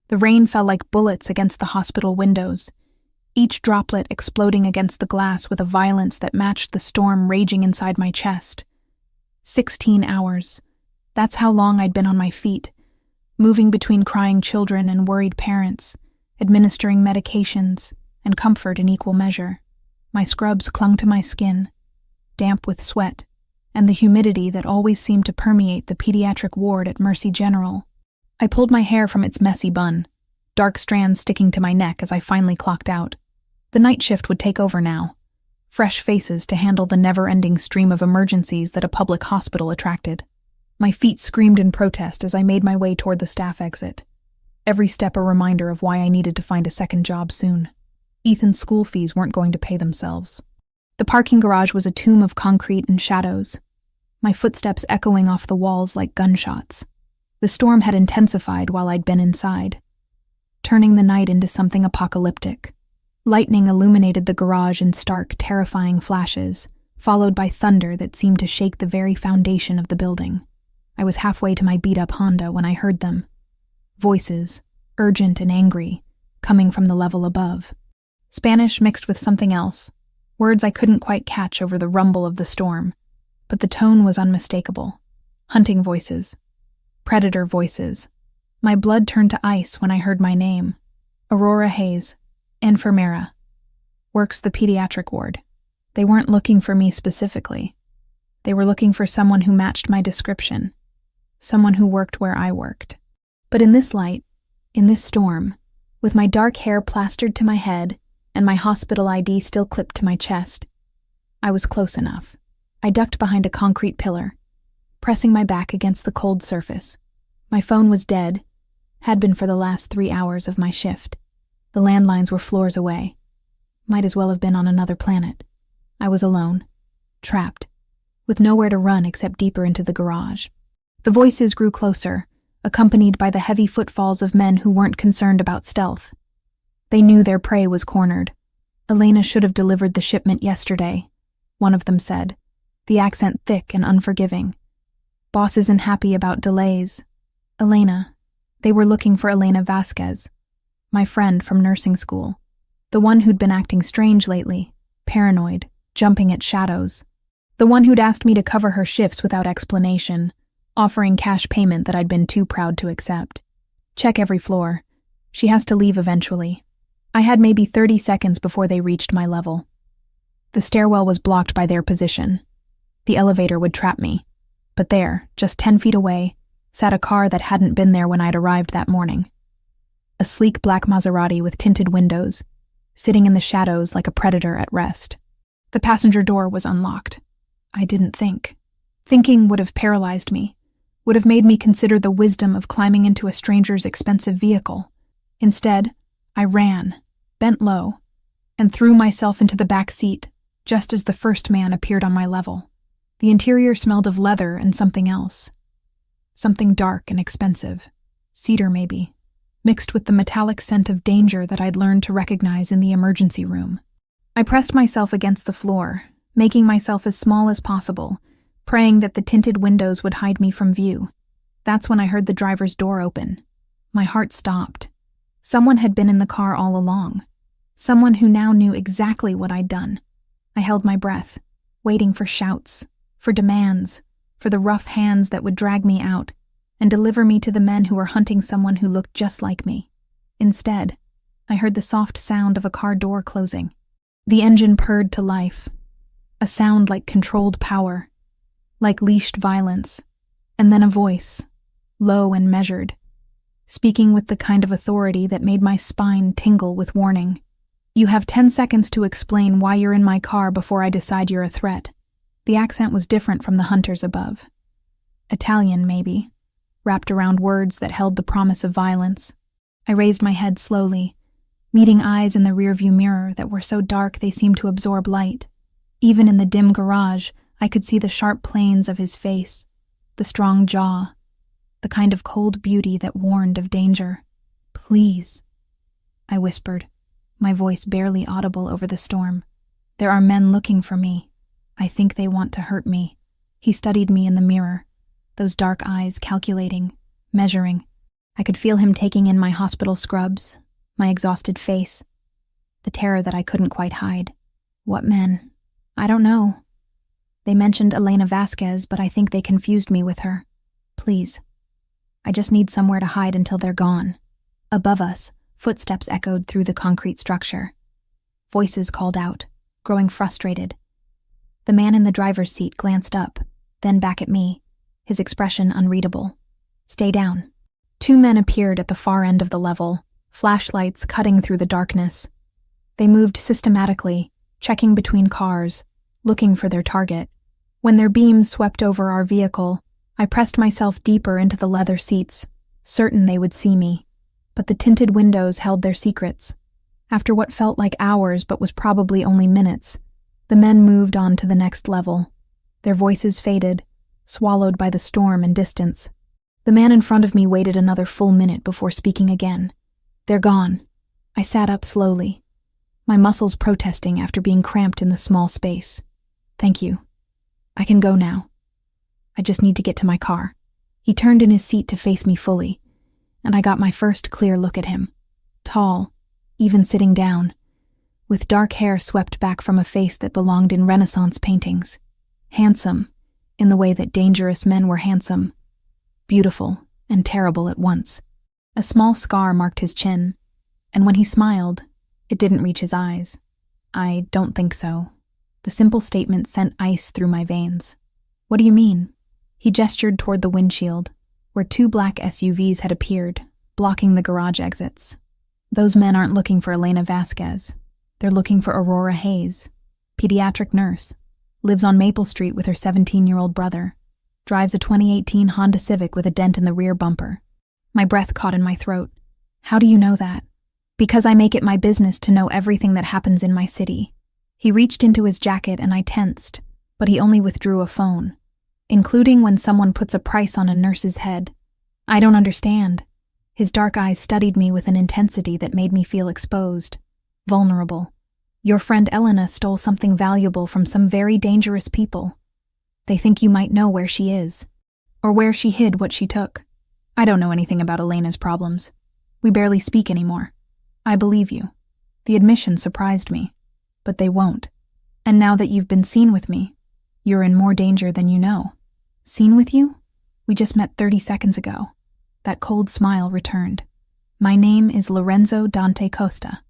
The rain fell like bullets against the hospital windows, each droplet exploding against the glass with a violence that matched the storm raging inside my chest. 16 hours. That's how long I'd been on my feet, moving between crying children and worried parents, administering medications and comfort in equal measure. My scrubs clung to my skin, damp with sweat, and the humidity that always seemed to permeate the pediatric ward at Mercy General. I pulled my hair from its messy bun, dark strands sticking to my neck as I finally clocked out. The night shift would take over now. Fresh faces to handle the never-ending stream of emergencies that a public hospital attracted. My feet screamed in protest as I made my way toward the staff exit. Every step a reminder of why I needed to find a second job soon. Ethan's school fees weren't going to pay themselves. The parking garage was a tomb of concrete and shadows, my footsteps echoing off the walls like gunshots. The storm had intensified while I'd been inside, turning the night into something apocalyptic. Lightning illuminated the garage in stark, terrifying flashes, followed by thunder that seemed to shake the very foundation of the building. I was halfway to my beat-up Honda when I heard them. Voices, urgent and angry, coming from the level above. Spanish mixed with something else, words I couldn't quite catch over the rumble of the storm, but the tone was unmistakable. Hunting voices. Predator voices. My blood turned to ice when I heard my name. Aurora Hayes, enfermera. Works the pediatric ward. They weren't looking for me specifically. They were looking for someone who matched my description. Someone who worked where I worked. But in this light, in this storm, with my dark hair plastered to my head and my hospital ID still clipped to my chest, I was close enough. I ducked behind a concrete pillar, pressing my back against the cold surface. My phone was dead, had been for the last 3 hours of my shift. The landlines were floors away. Might as well have been on another planet. I was alone, trapped, with nowhere to run except deeper into the garage. The voices grew closer, accompanied by the heavy footfalls of men who weren't concerned about stealth. They knew their prey was cornered. Elena should have delivered the shipment yesterday, one of them said, the accent thick and unforgiving. Boss isn't happy about delays. Elena. They were looking for Elena Vasquez, my friend from nursing school, the one who'd been acting strange lately, paranoid, jumping at shadows, the one who'd asked me to cover her shifts without explanation, offering cash payment that I'd been too proud to accept. Check every floor. She has to leave eventually. I had maybe 30 seconds before they reached my level. The stairwell was blocked by their position. The elevator would trap me. But there, just 10 feet away, sat a car that hadn't been there when I'd arrived that morning. A sleek black Maserati with tinted windows, sitting in the shadows like a predator at rest. The passenger door was unlocked. I didn't think. Thinking would have paralyzed me, would have made me consider the wisdom of climbing into a stranger's expensive vehicle. Instead, I ran, bent low, and threw myself into the back seat just as the first man appeared on my level. The interior smelled of leather and something else. Something dark and expensive. Cedar, maybe, mixed with the metallic scent of danger that I'd learned to recognize in the emergency room. I pressed myself against the floor, making myself as small as possible, praying that the tinted windows would hide me from view. That's when I heard the driver's door open. My heart stopped. Someone had been in the car all along. Someone who now knew exactly what I'd done. I held my breath, waiting for shouts, for demands, for the rough hands that would drag me out and deliver me to the men who were hunting someone who looked just like me. Instead, I heard the soft sound of a car door closing. The engine purred to life, a sound like controlled power, like leashed violence, and then a voice, low and measured, speaking with the kind of authority that made my spine tingle with warning. You have 10 seconds to explain why you're in my car before I decide you're a threat. The accent was different from the hunters above. Italian, maybe, wrapped around words that held the promise of violence. I raised my head slowly, meeting eyes in the rearview mirror that were so dark they seemed to absorb light. Even in the dim garage, I could see the sharp planes of his face, the strong jaw, the kind of cold beauty that warned of danger. Please, I whispered, my voice barely audible over the storm. There are men looking for me. I think they want to hurt me. He studied me in the mirror, those dark eyes calculating, measuring. I could feel him taking in my hospital scrubs, my exhausted face, the terror that I couldn't quite hide. What men? I don't know. They mentioned Elena Vasquez, but I think they confused me with her. Please. I just need somewhere to hide until they're gone. Above us, footsteps echoed through the concrete structure. Voices called out, growing frustrated. The man in the driver's seat glanced up, then back at me, his expression unreadable. Stay down. Two men appeared at the far end of the level, flashlights cutting through the darkness. They moved systematically, checking between cars, looking for their target. When their beams swept over our vehicle, I pressed myself deeper into the leather seats, certain they would see me. But the tinted windows held their secrets. After what felt like hours but was probably only minutes, the men moved on to the next level. Their voices faded, swallowed by the storm and distance. The man in front of me waited another full minute before speaking again. They're gone. I sat up slowly, my muscles protesting after being cramped in the small space. Thank you. I can go now. I just need to get to my car. He turned in his seat to face me fully, and I got my first clear look at him. Tall, even sitting down, with dark hair swept back from a face that belonged in Renaissance paintings. Handsome, in the way that dangerous men were handsome. Beautiful and terrible at once. A small scar marked his chin, and when he smiled, it didn't reach his eyes. I don't think so. The simple statement sent ice through my veins. What do you mean? He gestured toward the windshield, where two black SUVs had appeared, blocking the garage exits. Those men aren't looking for Elena Vasquez. They're looking for Aurora Hayes, pediatric nurse, lives on Maple Street with her 17-year-old brother, drives a 2018 Honda Civic with a dent in the rear bumper. My breath caught in my throat. How do you know that? Because I make it my business to know everything that happens in my city. He reached into his jacket and I tensed, but he only withdrew a phone, including when someone puts a price on a nurse's head. I don't understand. His dark eyes studied me with an intensity that made me feel exposed, vulnerable. Your friend Elena stole something valuable from some very dangerous people. They think you might know where she is, or where she hid what she took. I don't know anything about Elena's problems. We barely speak anymore. I believe you. The admission surprised me, but they won't. And now that you've been seen with me, you're in more danger than you know. Seen with you? We just met 30 seconds ago. That cold smile returned. My name is Lorenzo Dante Costa.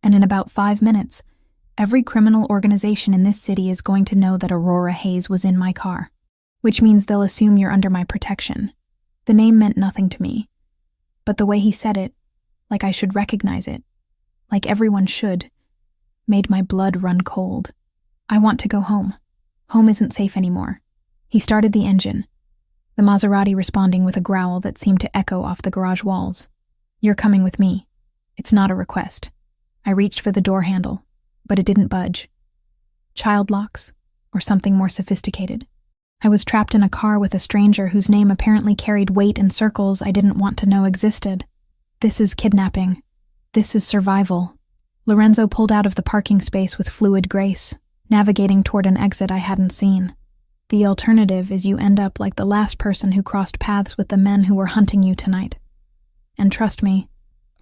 And in about 5 minutes, every criminal organization in this city is going to know that Aurora Hayes was in my car, which means they'll assume you're under my protection. The name meant nothing to me, but the way he said it, like I should recognize it, like everyone should, made my blood run cold. I want to go home. Home isn't safe anymore. He started the engine, the Maserati responding with a growl that seemed to echo off the garage walls. You're coming with me. It's not a request. I reached for the door handle, but it didn't budge. Child locks, or something more sophisticated. I was trapped in a car with a stranger whose name apparently carried weight in circles I didn't want to know existed. This is kidnapping. This is survival. Lorenzo pulled out of the parking space with fluid grace, navigating toward an exit I hadn't seen. The alternative is you end up like the last person who crossed paths with the men who were hunting you tonight. And trust me,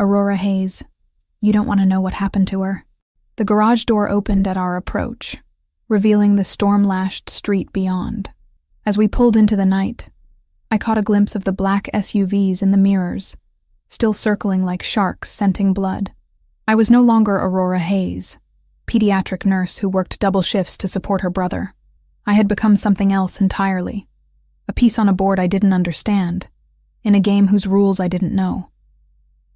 Aurora Hayes, you don't want to know what happened to her. The garage door opened at our approach, revealing the storm-lashed street beyond. As we pulled into the night, I caught a glimpse of the black SUVs in the mirrors, still circling like sharks scenting blood. I was no longer Aurora Hayes, pediatric nurse who worked double shifts to support her brother. I had become something else entirely, a piece on a board I didn't understand, in a game whose rules I didn't know.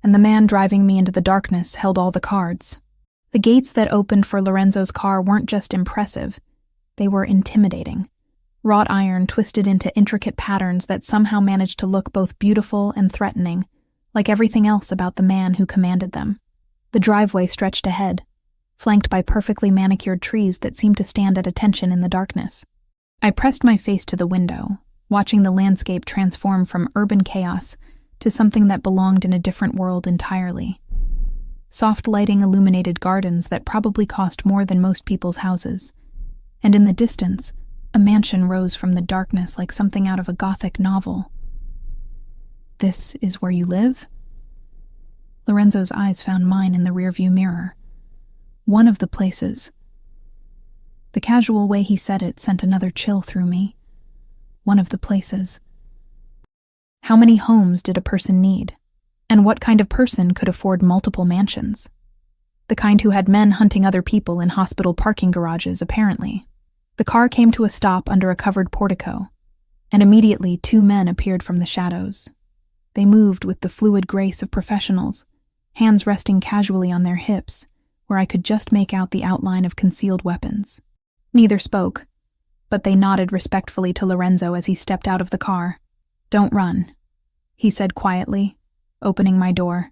And the man driving me into the darkness held all the cards. The gates that opened for Lorenzo's car weren't just impressive, they were intimidating. Wrought iron twisted into intricate patterns that somehow managed to look both beautiful and threatening, like everything else about the man who commanded them. The driveway stretched ahead, flanked by perfectly manicured trees that seemed to stand at attention in the darkness. I pressed my face to the window, watching the landscape transform from urban chaos to something that belonged in a different world entirely. Soft lighting illuminated gardens that probably cost more than most people's houses, and in the distance, a mansion rose from the darkness like something out of a Gothic novel. This is where you live? Lorenzo's eyes found mine in the rearview mirror. One of the places. The casual way he said it sent another chill through me. One of the places. How many homes did a person need? And what kind of person could afford multiple mansions? The kind who had men hunting other people in hospital parking garages, apparently. The car came to a stop under a covered portico, and immediately 2 men appeared from the shadows. They moved with the fluid grace of professionals, hands resting casually on their hips, where I could just make out the outline of concealed weapons. Neither spoke, but they nodded respectfully to Lorenzo as he stepped out of the car. "Don't run," he said quietly, opening my door.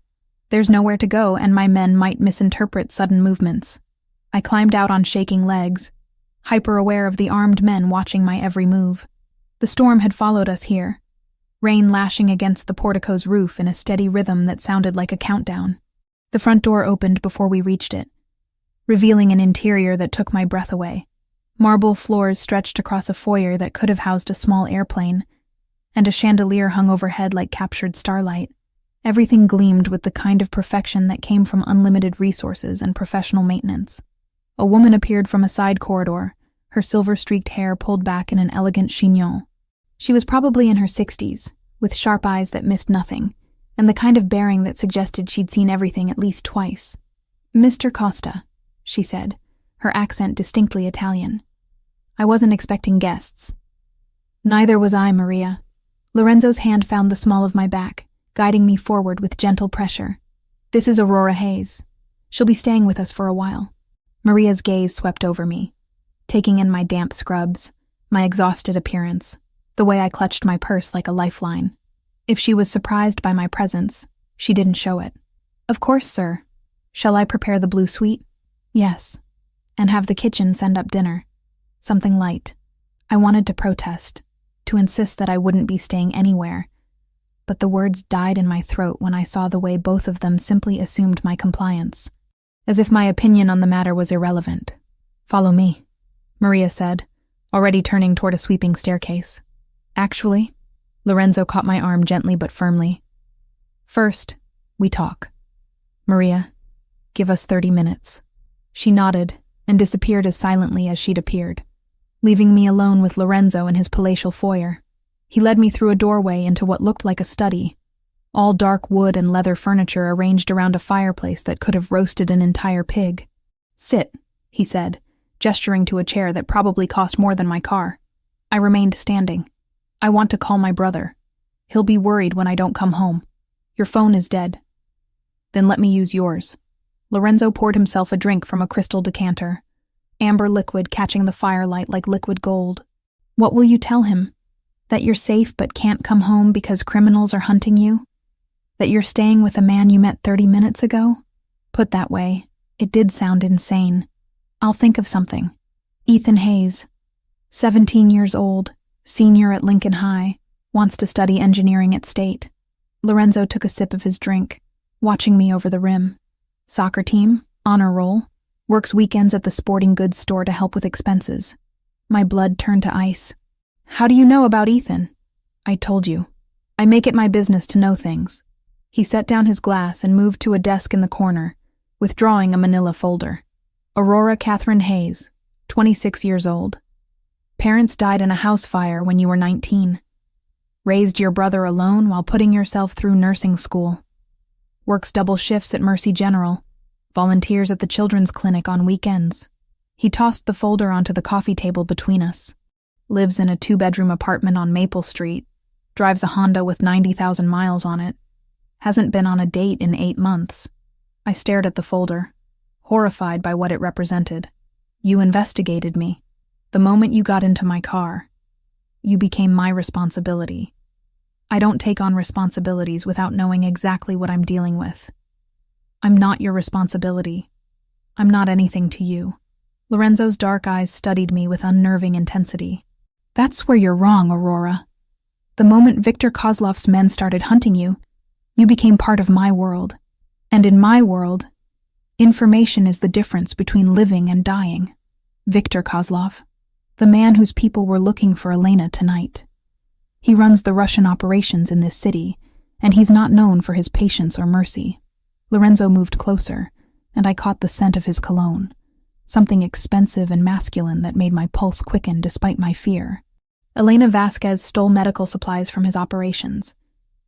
"There's nowhere to go, and my men might misinterpret sudden movements." I climbed out on shaking legs, hyper-aware of the armed men watching my every move. The storm had followed us here, rain lashing against the portico's roof in a steady rhythm that sounded like a countdown. The front door opened before we reached it, revealing an interior that took my breath away. Marble floors stretched across a foyer that could have housed a small airplane, and a chandelier hung overhead like captured starlight. Everything gleamed with the kind of perfection that came from unlimited resources and professional maintenance. A woman appeared from a side corridor, her silver-streaked hair pulled back in an elegant chignon. She was probably in her 60s, with sharp eyes that missed nothing, and the kind of bearing that suggested she'd seen everything at least twice. "Mr. Costa," she said, her accent distinctly Italian. "I wasn't expecting guests." "Neither was I, Maria." Lorenzo's hand found the small of my back, guiding me forward with gentle pressure. "This is Aurora Hayes. She'll be staying with us for a while." Maria's gaze swept over me, taking in my damp scrubs, my exhausted appearance, the way I clutched my purse like a lifeline. If she was surprised by my presence, she didn't show it. "Of course, sir. Shall I prepare the blue suite?" "Yes. And have the kitchen send up dinner. Something light." I wanted to protest, to insist that I wouldn't be staying anywhere, but the words died in my throat when I saw the way both of them simply assumed my compliance, as if my opinion on the matter was irrelevant. "Follow me," Maria said, already turning toward a sweeping staircase. "Actually," Lorenzo caught my arm gently but firmly. "First, we talk. Maria, give us 30 minutes. She nodded and disappeared as silently as she'd appeared, leaving me alone with Lorenzo in his palatial foyer. He led me through a doorway into what looked like a study, all dark wood and leather furniture arranged around a fireplace that could have roasted an entire pig. "Sit," he said, gesturing to a chair that probably cost more than my car. I remained standing. "I want to call my brother. He'll be worried when I don't come home. Your phone is dead." "Then let me use yours." Lorenzo poured himself a drink from a crystal decanter, amber liquid catching the firelight like liquid gold. "What will you tell him? That you're safe but can't come home because criminals are hunting you? That you're staying with a man you met 30 minutes ago?" Put that way, it did sound insane. "I'll think of something. Ethan Hayes, 17 years old, senior at Lincoln High, wants to study engineering at State." Lorenzo took a sip of his drink, watching me over the rim. "Soccer team, honor roll, works weekends at the sporting goods store to help with expenses." My blood turned to ice. "How do you know about Ethan?" "I told you. I make it my business to know things." He set down his glass and moved to a desk in the corner, withdrawing a manila folder. "Aurora Catherine Hayes, 26 years old. Parents died in a house fire when you were 19. Raised your brother alone while putting yourself through nursing school. Works double shifts at Mercy General. Volunteers at the children's clinic on weekends." He tossed the folder onto the coffee table between us. "Lives in a 2-bedroom apartment on Maple Street. Drives a Honda with 90,000 miles on it. Hasn't been on a date in 8 months." I stared at the folder, horrified by what it represented. "You investigated me. The moment you got into my car, you became my responsibility. I don't take on responsibilities without knowing exactly what I'm dealing with. I'm not your responsibility. I'm not anything to you." Lorenzo's dark eyes studied me with unnerving intensity. "That's where you're wrong, Aurora. The moment Victor Kozlov's men started hunting you, you became part of my world. And in my world, information is the difference between living and dying. Victor Kozlov, the man whose people were looking for Elena tonight. He runs the Russian operations in this city, and he's not known for his patience or mercy. Lorenzo moved closer, and I caught the scent of his cologne, something expensive and masculine that made my pulse quicken despite my fear. Elena Vasquez stole medical supplies from his operations.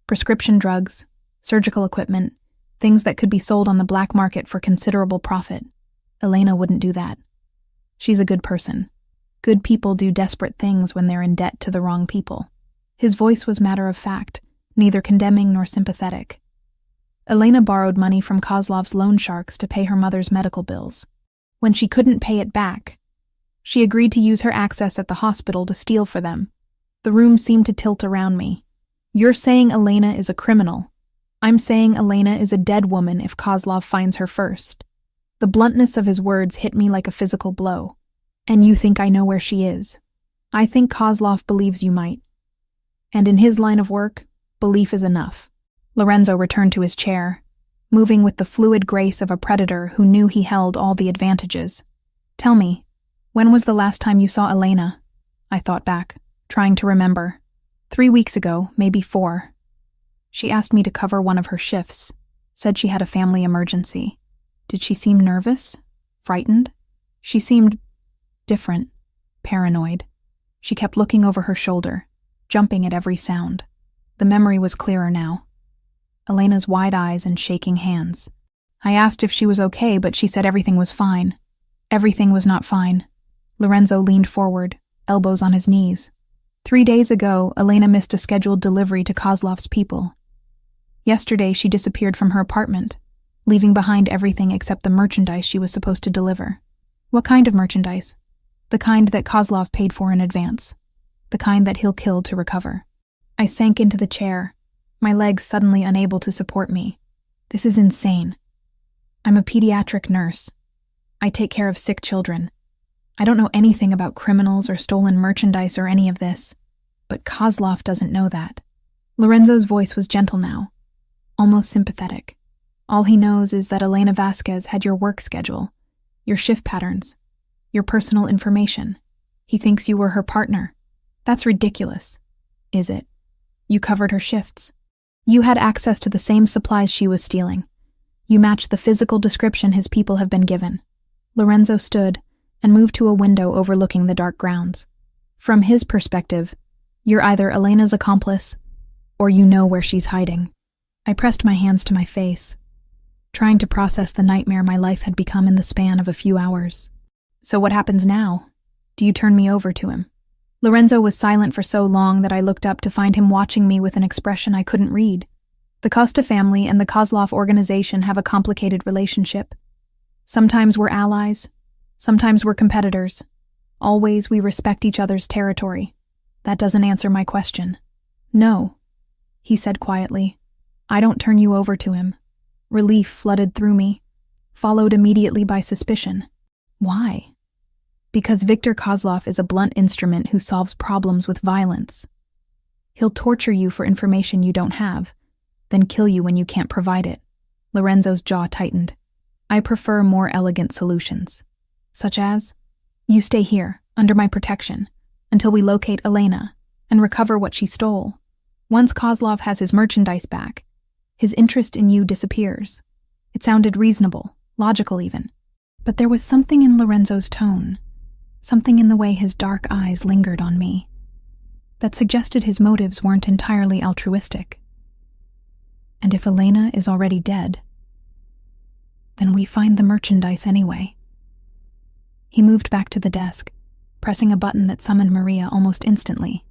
Prescription drugs, surgical equipment, things that could be sold on the black market for considerable profit. Elena wouldn't do that. She's a good person. Good people do desperate things when they're in debt to the wrong people. His voice was matter of fact, neither condemning nor sympathetic. Elena borrowed money from Kozlov's loan sharks to pay her mother's medical bills. When she couldn't pay it back, she agreed to use her access at the hospital to steal for them. The room seemed to tilt around me. You're saying Elena is a criminal. I'm saying Elena is a dead woman if Kozlov finds her first. The bluntness of his words hit me like a physical blow. And you think I know where she is? I think Kozlov believes you might. And in his line of work, belief is enough. Lorenzo returned to his chair, moving with the fluid grace of a predator who knew he held all the advantages. Tell me, when was the last time you saw Elena? I thought back, trying to remember. 3 weeks ago, maybe 4. She asked me to cover one of her shifts, said she had a family emergency. Did she seem nervous? Frightened? She seemed different, paranoid. She kept looking over her shoulder, jumping at every sound. The memory was clearer now. Elena's wide eyes and shaking hands. I asked if she was okay, but she said everything was fine. Everything was not fine. Lorenzo leaned forward, elbows on his knees. 3 days ago, Elena missed a scheduled delivery to Kozlov's people. Yesterday, she disappeared from her apartment, leaving behind everything except the merchandise she was supposed to deliver. What kind of merchandise? The kind that Kozlov paid for in advance. The kind that he'll kill to recover. I sank into the chair, my legs suddenly unable to support me. This is insane. I'm a pediatric nurse. I take care of sick children. I don't know anything about criminals or stolen merchandise or any of this, but Kozlov doesn't know that. Lorenzo's voice was gentle now, almost sympathetic. All he knows is that Elena Vasquez had your work schedule, your shift patterns, your personal information. He thinks you were her partner. That's ridiculous. Is it? You covered her shifts. You had access to the same supplies she was stealing. You matched the physical description his people have been given. Lorenzo stood and moved to a window overlooking the dark grounds. From his perspective, you're either Elena's accomplice or you know where she's hiding. I pressed my hands to my face, trying to process the nightmare my life had become in the span of a few hours. So what happens now? Do you turn me over to him? Lorenzo was silent for so long that I looked up to find him watching me with an expression I couldn't read. The Costa family and the Kozlov organization have a complicated relationship. Sometimes we're allies, sometimes we're competitors. Always we respect each other's territory. That doesn't answer my question. No, he said quietly. I don't turn you over to him. Relief flooded through me, followed immediately by suspicion. Why? Because Viktor Kozlov is a blunt instrument who solves problems with violence. He'll torture you for information you don't have, then kill you when you can't provide it. Lorenzo's jaw tightened. I prefer more elegant solutions, such as, you stay here, under my protection, until we locate Elena and recover what she stole. Once Kozlov has his merchandise back, his interest in you disappears. It sounded reasonable, logical even. But there was something in Lorenzo's tone, something in the way his dark eyes lingered on me, that suggested his motives weren't entirely altruistic. And if Elena is already dead, then we find the merchandise anyway. He moved back to the desk, pressing a button that summoned Maria almost instantly.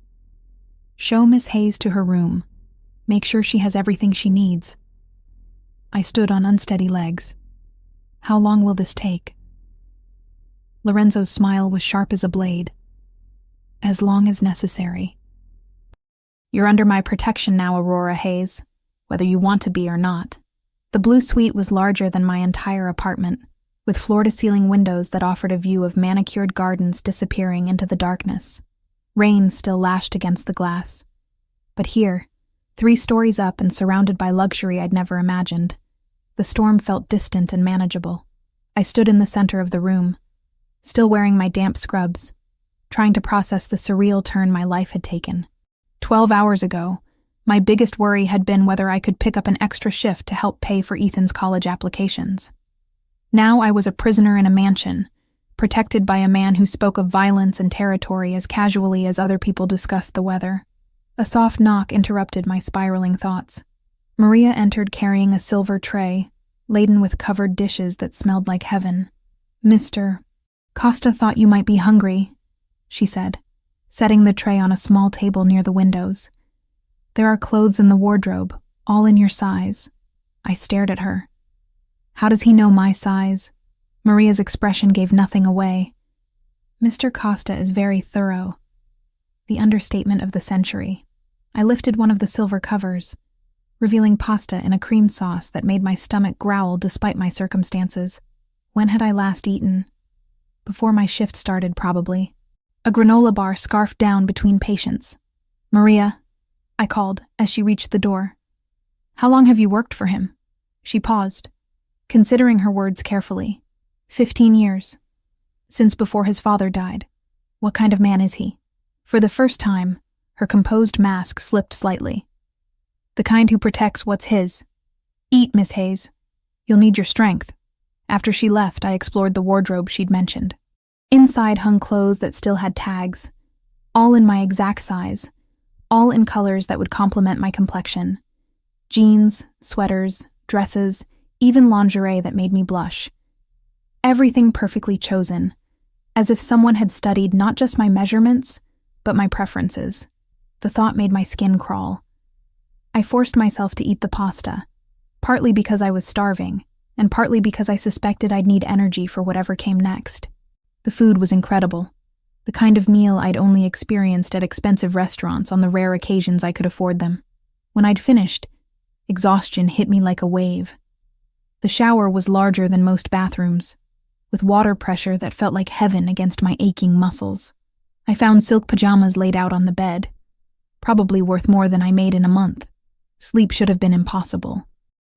Show Miss Hayes to her room. Make sure she has everything she needs. I stood on unsteady legs. How long will this take? Lorenzo's smile was sharp as a blade. As long as necessary. You're under my protection now, Aurora Hayes, whether you want to be or not. The blue suite was larger than my entire apartment, with floor-to-ceiling windows that offered a view of manicured gardens disappearing into the darkness. Rain still lashed against the glass. But here, 3 stories up and surrounded by luxury I'd never imagined, the storm felt distant and manageable. I stood in the center of the room, still wearing my damp scrubs, trying to process the surreal turn my life had taken. 12 hours ago, My biggest worry had been whether I could pick up an extra shift to help pay for Ethan's college applications. Now I was a prisoner in a mansion, protected by a man who spoke of violence and territory as casually as other people discussed the weather. A soft knock interrupted my spiraling thoughts. Maria entered carrying a silver tray, laden with covered dishes that smelled like heaven. "Mr. Costa thought you might be hungry," she said, setting the tray on a small table near the windows. "There are clothes in the wardrobe, all in your size." I stared at her. How does he know my size? Maria's expression gave nothing away. Mr. Costa is very thorough. The understatement of the century. I lifted one of the silver covers, revealing pasta in a cream sauce that made my stomach growl despite my circumstances. When had I last eaten? Before my shift started, probably. A granola bar scarfed down between patients. "Maria," I called as she reached the door. "How long have you worked for him?" She paused, considering her words carefully. 15 years. Since before his father died. What kind of man is he? For the first time, her composed mask slipped slightly. The kind who protects what's his. "Eat, Miss Hayes. You'll need your strength." After she left, I explored the wardrobe she'd mentioned. Inside hung clothes that still had tags, all in my exact size, all in colors that would complement my complexion. Jeans, sweaters, dresses, even lingerie that made me blush. Everything perfectly chosen, as if someone had studied not just my measurements, but my preferences. The thought made my skin crawl. I forced myself to eat the pasta, partly because I was starving, and partly because I suspected I'd need energy for whatever came next. The food was incredible, the kind of meal I'd only experienced at expensive restaurants on the rare occasions I could afford them. When I'd finished, exhaustion hit me like a wave. The shower was larger than most bathrooms, with water pressure that felt like heaven against my aching muscles. I found silk pajamas laid out on the bed, probably worth more than I made in a month. Sleep should have been impossible.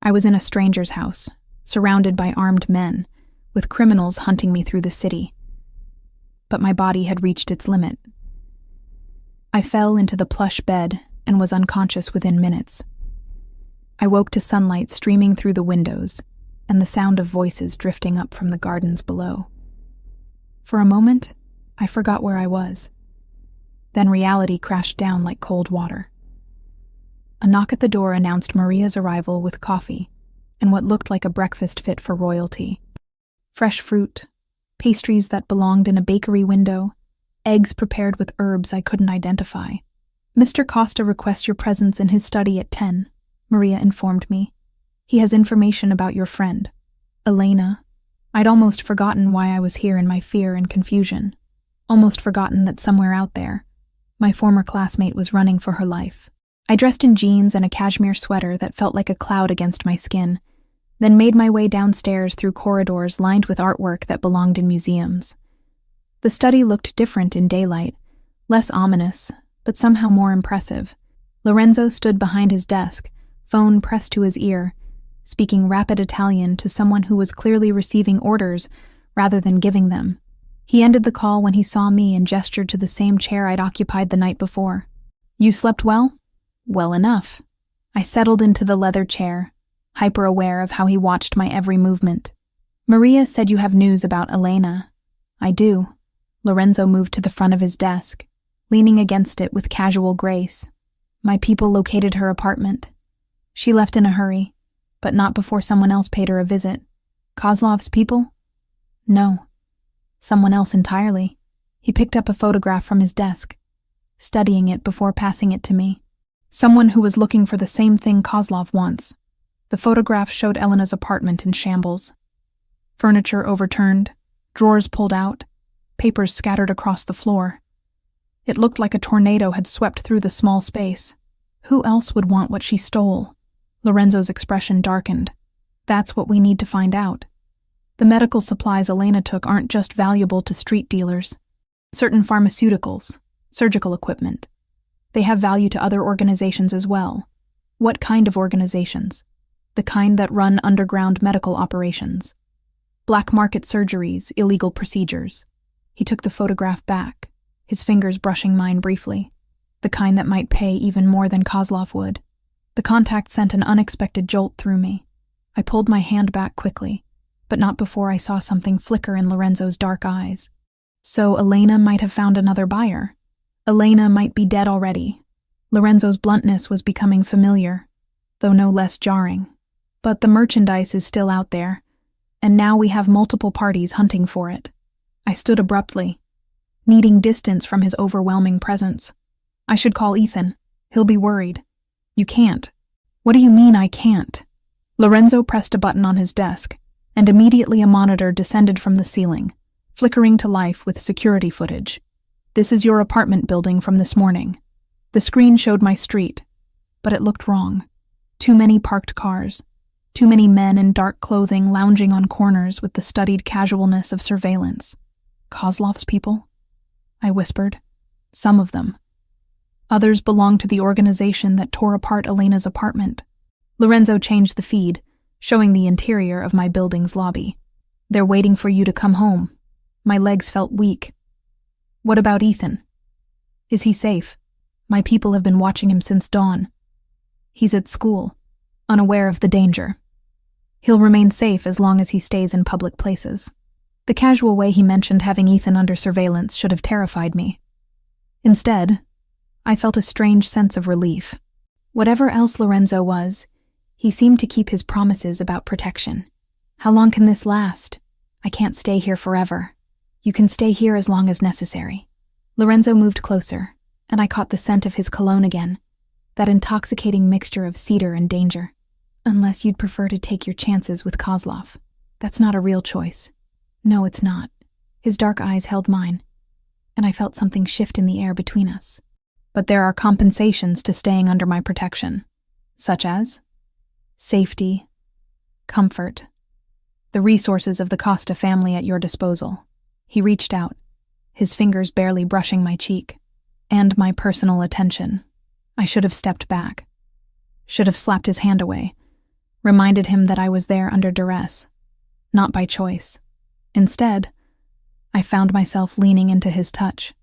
I was in a stranger's house, surrounded by armed men, with criminals hunting me through the city. But my body had reached its limit. I fell into the plush bed and was unconscious within minutes. I woke to sunlight streaming through the windows and the sound of voices drifting up from the gardens below. For a moment, I forgot where I was. Then reality crashed down like cold water. A knock at the door announced Maria's arrival with coffee and what looked like a breakfast fit for royalty. Fresh fruit, pastries that belonged in a bakery window, eggs prepared with herbs I couldn't identify. "Mr. Costa requests your presence in his study at 10, Maria informed me. "He has information about your friend, Elena." I'd almost forgotten why I was here in my fear and confusion. Almost forgotten that somewhere out there, my former classmate was running for her life. I dressed in jeans and a cashmere sweater that felt like a cloud against my skin, then made my way downstairs through corridors lined with artwork that belonged in museums. The study looked different in daylight, less ominous, but somehow more impressive. Lorenzo stood behind his desk, phone pressed to his ear, speaking rapid Italian to someone who was clearly receiving orders rather than giving them. He ended the call when he saw me and gestured to the same chair I'd occupied the night before. "You slept well?" "Well enough." I settled into the leather chair, hyper-aware of how he watched my every movement. "Maria said you have news about Elena." "I do." Lorenzo moved to the front of his desk, leaning against it with casual grace. "My people located her apartment. She left in a hurry, but not before someone else paid her a visit." "Kozlov's people?" "No. Someone else entirely." He picked up a photograph from his desk, studying it before passing it to me. "Someone who was looking for the same thing Kozlov wants." The photograph showed Elena's apartment in shambles. Furniture overturned, drawers pulled out, papers scattered across the floor. It looked like a tornado had swept through the small space. Who else would want what she stole? Lorenzo's expression darkened. "That's what we need to find out. The medical supplies Elena took aren't just valuable to street dealers. Certain pharmaceuticals, surgical equipment. They have value to other organizations as well." "What kind of organizations?" "The kind that run underground medical operations. Black market surgeries, illegal procedures." He took the photograph back, his fingers brushing mine briefly. the kind that might pay even more than Kozlov would. The contact sent an unexpected jolt through me. I pulled my hand back quickly, but not before I saw something flicker in Lorenzo's dark eyes. So Elena might have found another buyer. Elena might be dead already. Lorenzo's bluntness was becoming familiar, though no less jarring. But the merchandise is still out there, and now we have multiple parties hunting for it. I stood abruptly, needing distance from his overwhelming presence. I should call Ethan. He'll be worried. You can't. What do you mean I can't? Lorenzo pressed a button on his desk, and immediately a monitor descended from the ceiling, flickering to life with security footage. This is your apartment building from this morning. The screen showed my street, but it looked wrong. Too many parked cars. Too many men in dark clothing lounging on corners with the studied casualness of surveillance. Kozlov's people? I whispered. Some of them. Others belonged to the organization that tore apart Elena's apartment. Lorenzo changed the feed, showing the interior of my building's lobby. They're waiting for you to come home. My legs felt weak. What about Ethan? Is he safe? My people have been watching him since dawn. He's at school, unaware of the danger. He'll remain safe as long as he stays in public places. The casual way he mentioned having Ethan under surveillance should have terrified me. Instead, I felt a strange sense of relief. Whatever else Lorenzo was, he seemed to keep his promises about protection. How long can this last? I can't stay here forever. You can stay here as long as necessary. Lorenzo moved closer, and I caught the scent of his cologne again, that intoxicating mixture of cedar and danger. Unless you'd prefer to take your chances with Kozlov. That's not a real choice. No, it's not. His dark eyes held mine, and I felt something shift in the air between us. But there are compensations to staying under my protection, such as safety, comfort, the resources of the Costa family at your disposal. He reached out, his fingers barely brushing my cheek, and my personal attention. I should have stepped back, should have slapped his hand away, reminded him that I was there under duress, not by choice. Instead, I found myself leaning into his touch,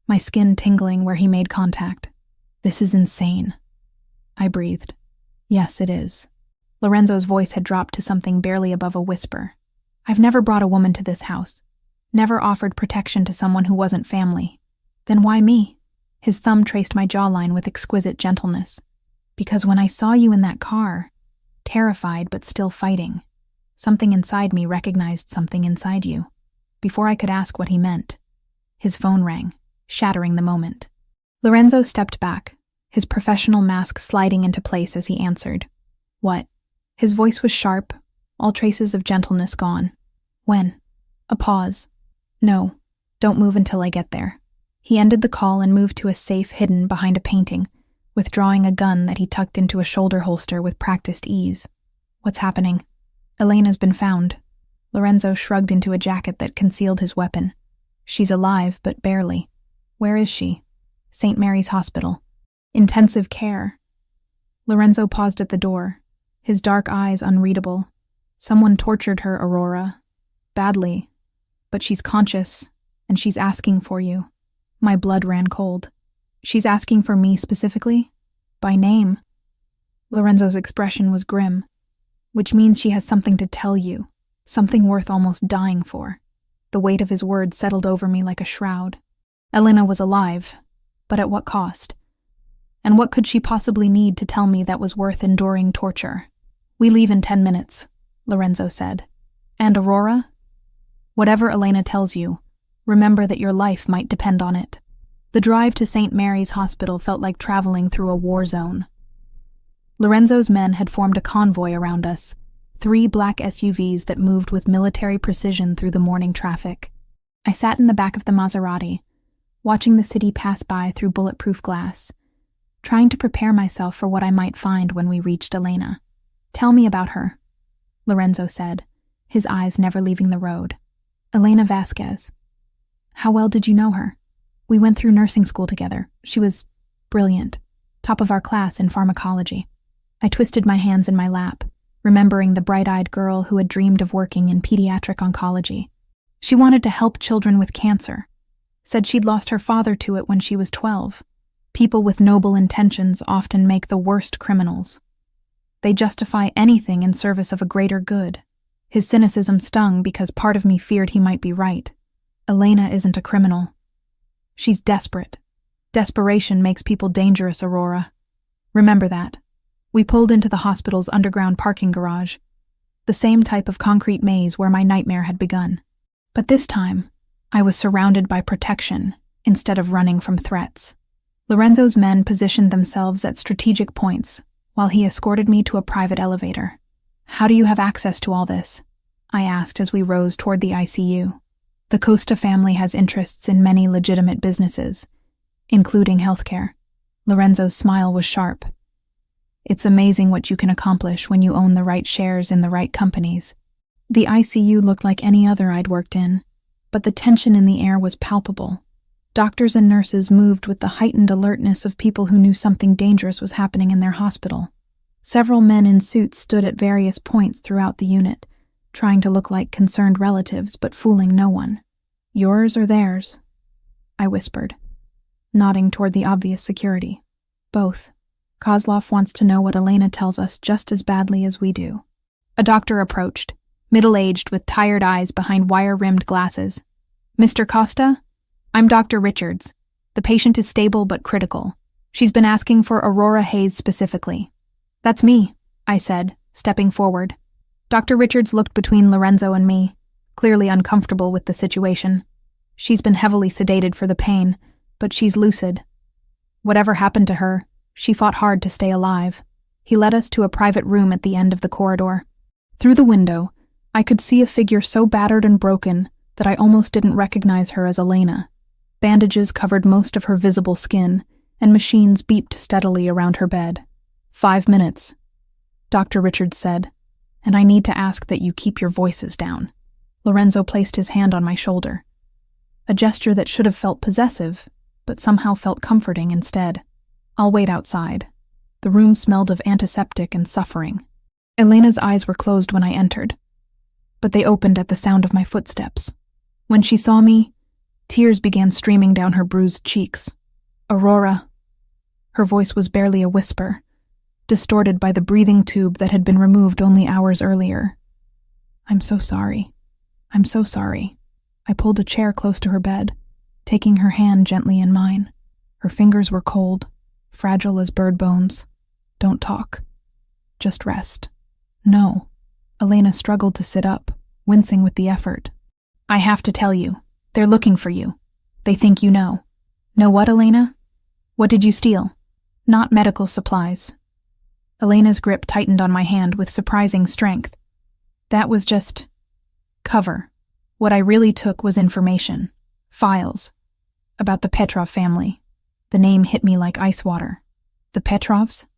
my skin tingling where he made contact. This is insane, I breathed. Yes, it is. Lorenzo's voice had dropped to something barely above a whisper. I've never brought a woman to this house, never offered protection to someone who wasn't family. Then why me? His thumb traced my jawline with exquisite gentleness. Because when I saw you in that car, terrified but still fighting, something inside me recognized something inside you. Before I could ask what he meant, his phone rang, shattering the moment. Lorenzo stepped back, his professional mask sliding into place as he answered. What? His voice was sharp, all traces of gentleness gone. When? A pause. No, don't move until I get there. He ended the call and moved to a safe hidden behind a painting, withdrawing a gun that he tucked into a shoulder holster with practiced ease. What's happening? Elena's been found. Lorenzo shrugged into a jacket that concealed his weapon. She's alive, but barely. Where is she? St. Mary's Hospital. Intensive care. Lorenzo paused at the door, his dark eyes unreadable. Someone tortured her, Aurora. Badly. But she's conscious, and she's asking for you. My blood ran cold. She's asking for me specifically? By name? Lorenzo's expression was grim. Which means she has something to tell you, something worth almost dying for. The weight of his words settled over me like a shroud. Elena was alive, but at what cost? And what could she possibly need to tell me that was worth enduring torture? We leave in 10 minutes, Lorenzo said. And Aurora? Whatever Elena tells you, remember that your life might depend on it. The drive to St. Mary's Hospital felt like traveling through a war zone. Lorenzo's men had formed a convoy around us, 3 black SUVs that moved with military precision through the morning traffic. I sat in the back of the Maserati, watching the city pass by through bulletproof glass, trying to prepare myself for what I might find when we reached Elena. Tell me about her, Lorenzo said, his eyes never leaving the road. Elena Vasquez. How well did you know her? We went through nursing school together. She was brilliant, top of our class in pharmacology. I twisted my hands in my lap, remembering the bright-eyed girl who had dreamed of working in pediatric oncology. She wanted to help children with cancer, said she'd lost her father to it when she was 12. People with noble intentions often make the worst criminals. They justify anything in service of a greater good. His cynicism stung because part of me feared he might be right. Elena isn't a criminal. She's desperate. Desperation makes people dangerous, Aurora. Remember that. We pulled into the hospital's underground parking garage, the same type of concrete maze where my nightmare had begun. But this time, I was surrounded by protection instead of running from threats. Lorenzo's men positioned themselves at strategic points while he escorted me to a private elevator. "How do you have access to all this?" I asked as we rose toward the ICU. The Costa family has interests in many legitimate businesses, including healthcare. Lorenzo's smile was sharp. "It's amazing what you can accomplish when you own the right shares in the right companies." The ICU looked like any other I'd worked in, but the tension in the air was palpable. Doctors and nurses moved with the heightened alertness of people who knew something dangerous was happening in their hospital. Several men in suits stood at various points throughout the unit, trying to look like concerned relatives but fooling no one. "Yours or theirs?" I whispered, nodding toward the obvious security. "Both. Kozlov wants to know what Elena tells us just as badly as we do." A doctor approached, middle-aged with tired eyes behind wire-rimmed glasses. "Mr. Costa? I'm Dr. Richards. The patient is stable but critical. She's been asking for Aurora Hayes specifically." "That's me," I said, stepping forward. Dr. Richards looked between Lorenzo and me, clearly uncomfortable with the situation. "She's been heavily sedated for the pain, but she's lucid. Whatever happened to her, she fought hard to stay alive." He led us to a private room at the end of the corridor. Through the window, I could see a figure so battered and broken that I almost didn't recognize her as Elena. Bandages covered most of her visible skin, and machines beeped steadily around her bed. "5 minutes," Dr. Richards said, "and I need to ask that you keep your voices down." Lorenzo placed his hand on my shoulder, a gesture that should have felt possessive, but somehow felt comforting instead. "I'll wait outside." The room smelled of antiseptic and suffering. Elena's eyes were closed when I entered, but they opened at the sound of my footsteps. When she saw me, tears began streaming down her bruised cheeks. "Aurora." Her voice was barely a whisper, distorted by the breathing tube that had been removed only hours earlier. "I'm so sorry. I'm so sorry." I pulled a chair close to her bed, taking her hand gently in mine. Her fingers were cold, fragile as bird bones. "Don't talk. Just rest." "No." Elena struggled to sit up, wincing with the effort. "I have to tell you. They're looking for you. They think you know." "Know what, Elena? What did you steal?" "Not medical supplies." Elena's grip tightened on my hand with surprising strength. "That was just cover. What I really took was information. Files. About the Petrov family." The name hit me like ice water. "The Petrovs?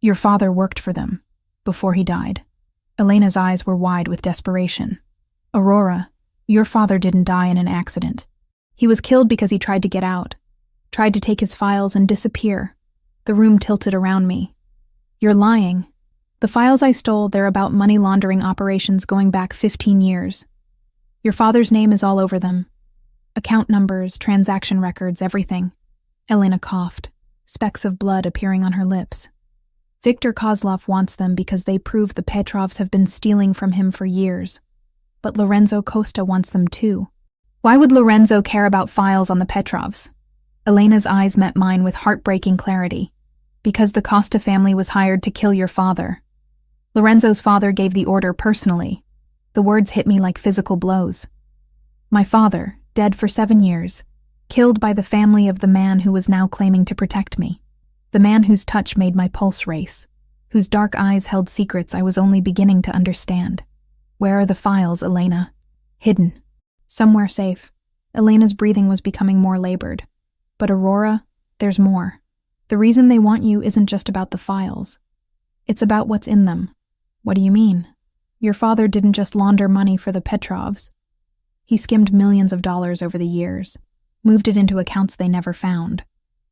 Your father worked for them, before he died." Elena's eyes were wide with desperation. "Aurora, your father didn't die in an accident. He was killed because he tried to get out, tried to take his files and disappear." The room tilted around me. "You're lying. The files I stole, they're about money laundering operations going back 15 years. Your father's name is all over them. Account numbers, transaction records, everything." Elena coughed, specks of blood appearing on her lips. "Viktor Kozlov wants them because they prove the Petrovs have been stealing from him for years. But Lorenzo Costa wants them too." "Why would Lorenzo care about files on the Petrovs?" Elena's eyes met mine with heartbreaking clarity. "Because the Costa family was hired to kill your father. Lorenzo's father gave the order personally." The words hit me like physical blows. My father, dead for 7 years, killed by the family of the man who was now claiming to protect me. The man whose touch made my pulse race, whose dark eyes held secrets I was only beginning to understand. "Where are the files, Elena?" "Hidden. Somewhere safe." Elena's breathing was becoming more labored. "But Aurora, there's more. The reason they want you isn't just about the files. It's about what's in them." "What do you mean?" "Your father didn't just launder money for the Petrovs. He skimmed millions of dollars over the years, moved it into accounts they never found."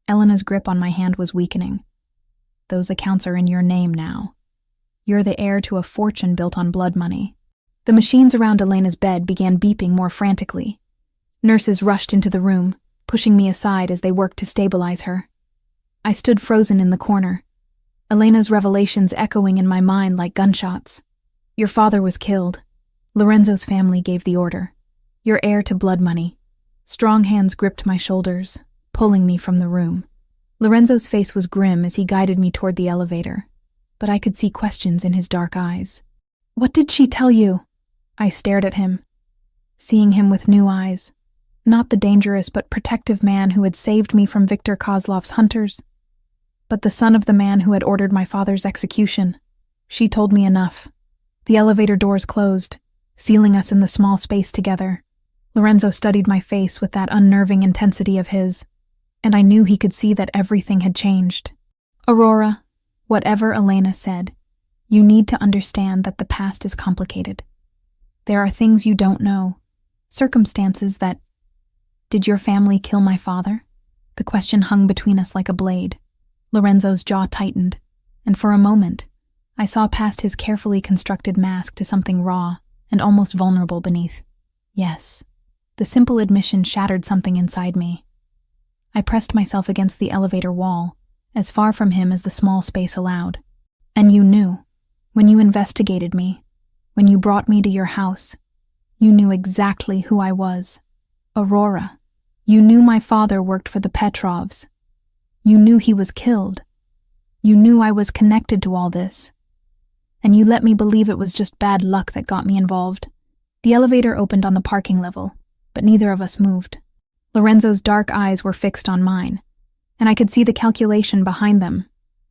Elena's grip on my hand was weakening. "Those accounts are in your name now. You're the heir to a fortune built on blood money." The machines around Elena's bed began beeping more frantically. Nurses rushed into the room, pushing me aside as they worked to stabilize her. I stood frozen in the corner, Elena's revelations echoing in my mind like gunshots. Your father was killed. Lorenzo's family gave the order. You're heir to blood money. Strong hands gripped my shoulders, pulling me from the room. Lorenzo's face was grim as he guided me toward the elevator, but I could see questions in his dark eyes. What did she tell you? I stared at him, seeing him with new eyes. Not the dangerous but protective man who had saved me from Viktor Kozlov's hunters, but the son of the man who had ordered my father's execution. She told me enough. The elevator doors closed, sealing us in the small space together. Lorenzo studied my face with that unnerving intensity of his, and I knew he could see that everything had changed. Aurora, whatever Elena said, you need to understand that the past is complicated. There are things you don't know, circumstances that... Did your family kill my father? The question hung between us like a blade. Lorenzo's jaw tightened, and for a moment, I saw past his carefully constructed mask to something raw and almost vulnerable beneath. Yes, the simple admission shattered something inside me. I pressed myself against the elevator wall, as far from him as the small space allowed. And you knew, when you investigated me, when you brought me to your house, you knew exactly who I was. Aurora, you knew my father worked for the Petrovs. You knew he was killed. You knew I was connected to all this. And you let me believe it was just bad luck that got me involved. The elevator opened on the parking level, but neither of us moved. Lorenzo's dark eyes were fixed on mine, and I could see the calculation behind them,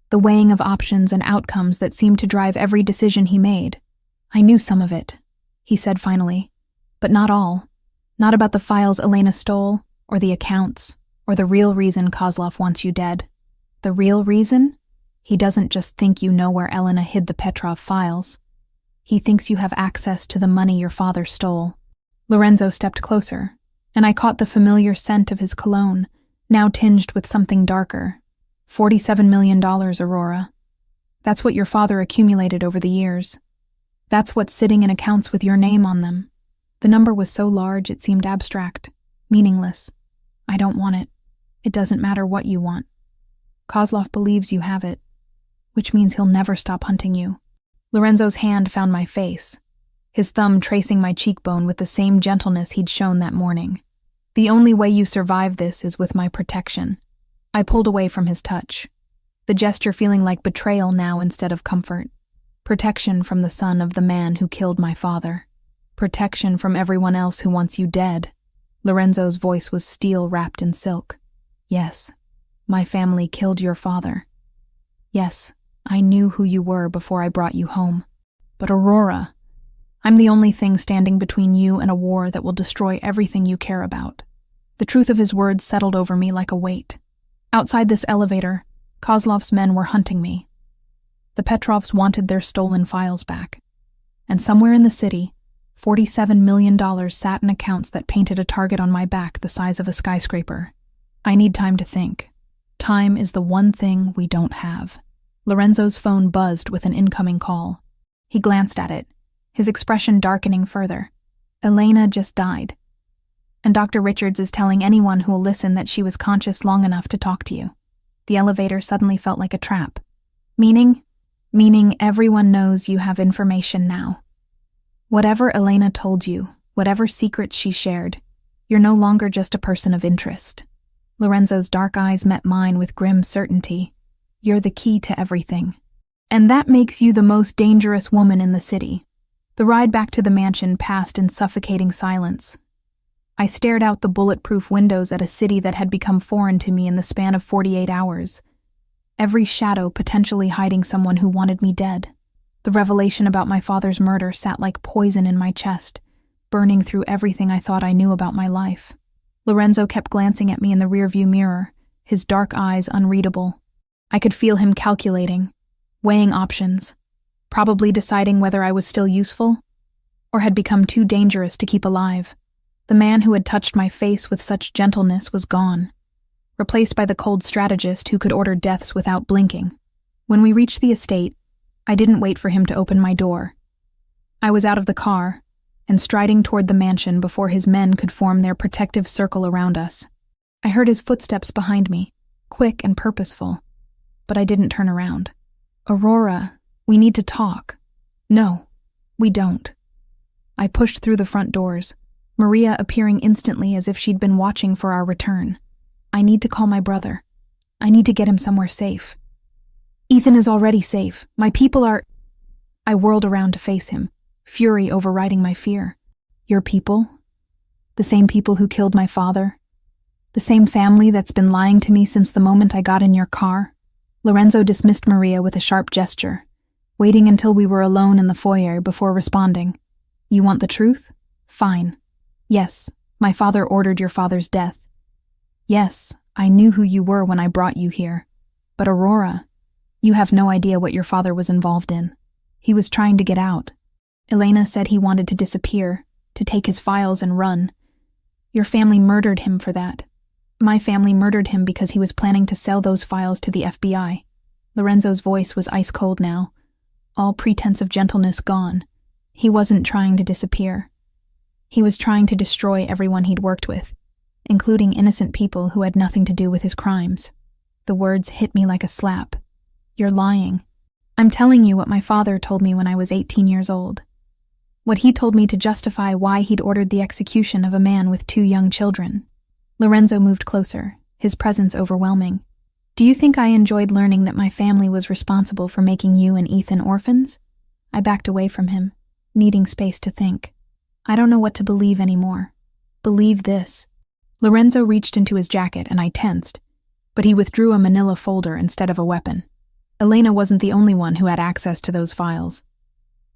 the weighing of options and outcomes that seemed to drive every decision he made. I knew some of it, he said finally, but not all. Not about the files Elena stole, or the accounts, or the real reason Kozlov wants you dead. The real reason? He doesn't just think you know where Elena hid the Petrov files. He thinks you have access to the money your father stole. Lorenzo stepped closer, and I caught the familiar scent of his cologne, now tinged with something darker. $47 million, Aurora. That's what your father accumulated over the years. That's what's sitting in accounts with your name on them. The number was so large it seemed abstract, meaningless. I don't want it. It doesn't matter what you want. Kozlov believes you have it, which means he'll never stop hunting you. Lorenzo's hand found my face, his thumb tracing my cheekbone with the same gentleness he'd shown that morning. The only way you survive this is with my protection. I pulled away from his touch, the gesture feeling like betrayal now instead of comfort. Protection from the son of the man who killed my father. Protection from everyone else who wants you dead. Lorenzo's voice was steel wrapped in silk. Yes, my family killed your father. Yes, I knew who you were before I brought you home. But Aurora, I'm the only thing standing between you and a war that will destroy everything you care about. The truth of his words settled over me like a weight. Outside this elevator, Kozlov's men were hunting me. The Petrovs wanted their stolen files back. And somewhere in the city, $47 million sat in accounts that painted a target on my back the size of a skyscraper. I need time to think. Time is the one thing we don't have. Lorenzo's phone buzzed with an incoming call. He glanced at it, his expression darkening further. Elena just died. And Dr. Richards is telling anyone who'll listen that she was conscious long enough to talk to you. The elevator suddenly felt like a trap. Meaning everyone knows you have information now. Whatever Elena told you, whatever secrets she shared, you're no longer just a person of interest. Lorenzo's dark eyes met mine with grim certainty. You're the key to everything. And that makes you the most dangerous woman in the city. The ride back to the mansion passed in suffocating silence. I stared out the bulletproof windows at a city that had become foreign to me in the span of 48 hours. Every shadow potentially hiding someone who wanted me dead. The revelation about my father's murder sat like poison in my chest, burning through everything I thought I knew about my life. Lorenzo kept glancing at me in the rearview mirror, his dark eyes unreadable. I could feel him calculating, weighing options, probably deciding whether I was still useful or had become too dangerous to keep alive. The man who had touched my face with such gentleness was gone, replaced by the cold strategist who could order deaths without blinking. When we reached the estate, I didn't wait for him to open my door. I was out of the car and striding toward the mansion before his men could form their protective circle around us. I heard his footsteps behind me, quick and purposeful, but I didn't turn around. Aurora, we need to talk. No, we don't. I pushed through the front doors, Maria appearing instantly as if she'd been watching for our return. I need to call my brother. I need to get him somewhere safe. Ethan is already safe. My people are... I whirled around to face him, fury overriding my fear. Your people? The same people who killed my father? The same family that's been lying to me since the moment I got in your car? Lorenzo dismissed Maria with a sharp gesture, waiting until we were alone in the foyer before responding. You want the truth? Fine. Yes, my father ordered your father's death. Yes, I knew who you were when I brought you here. But Aurora, you have no idea what your father was involved in. He was trying to get out. Elena said he wanted to disappear, to take his files and run. Your family murdered him for that. My family murdered him because he was planning to sell those files to the FBI. Lorenzo's voice was ice cold now, all pretense of gentleness gone. He wasn't trying to disappear. He was trying to destroy everyone he'd worked with, including innocent people who had nothing to do with his crimes. The words hit me like a slap. You're lying. I'm telling you what my father told me when I was 18 years old. What he told me to justify why he'd ordered the execution of a man with 2 young children. Lorenzo moved closer, his presence overwhelming. Do you think I enjoyed learning that my family was responsible for making you and Ethan orphans? I backed away from him, needing space to think. I don't know what to believe anymore. Believe this. Lorenzo reached into his jacket and I tensed, but he withdrew a manila folder instead of a weapon. Elena wasn't the only one who had access to those files.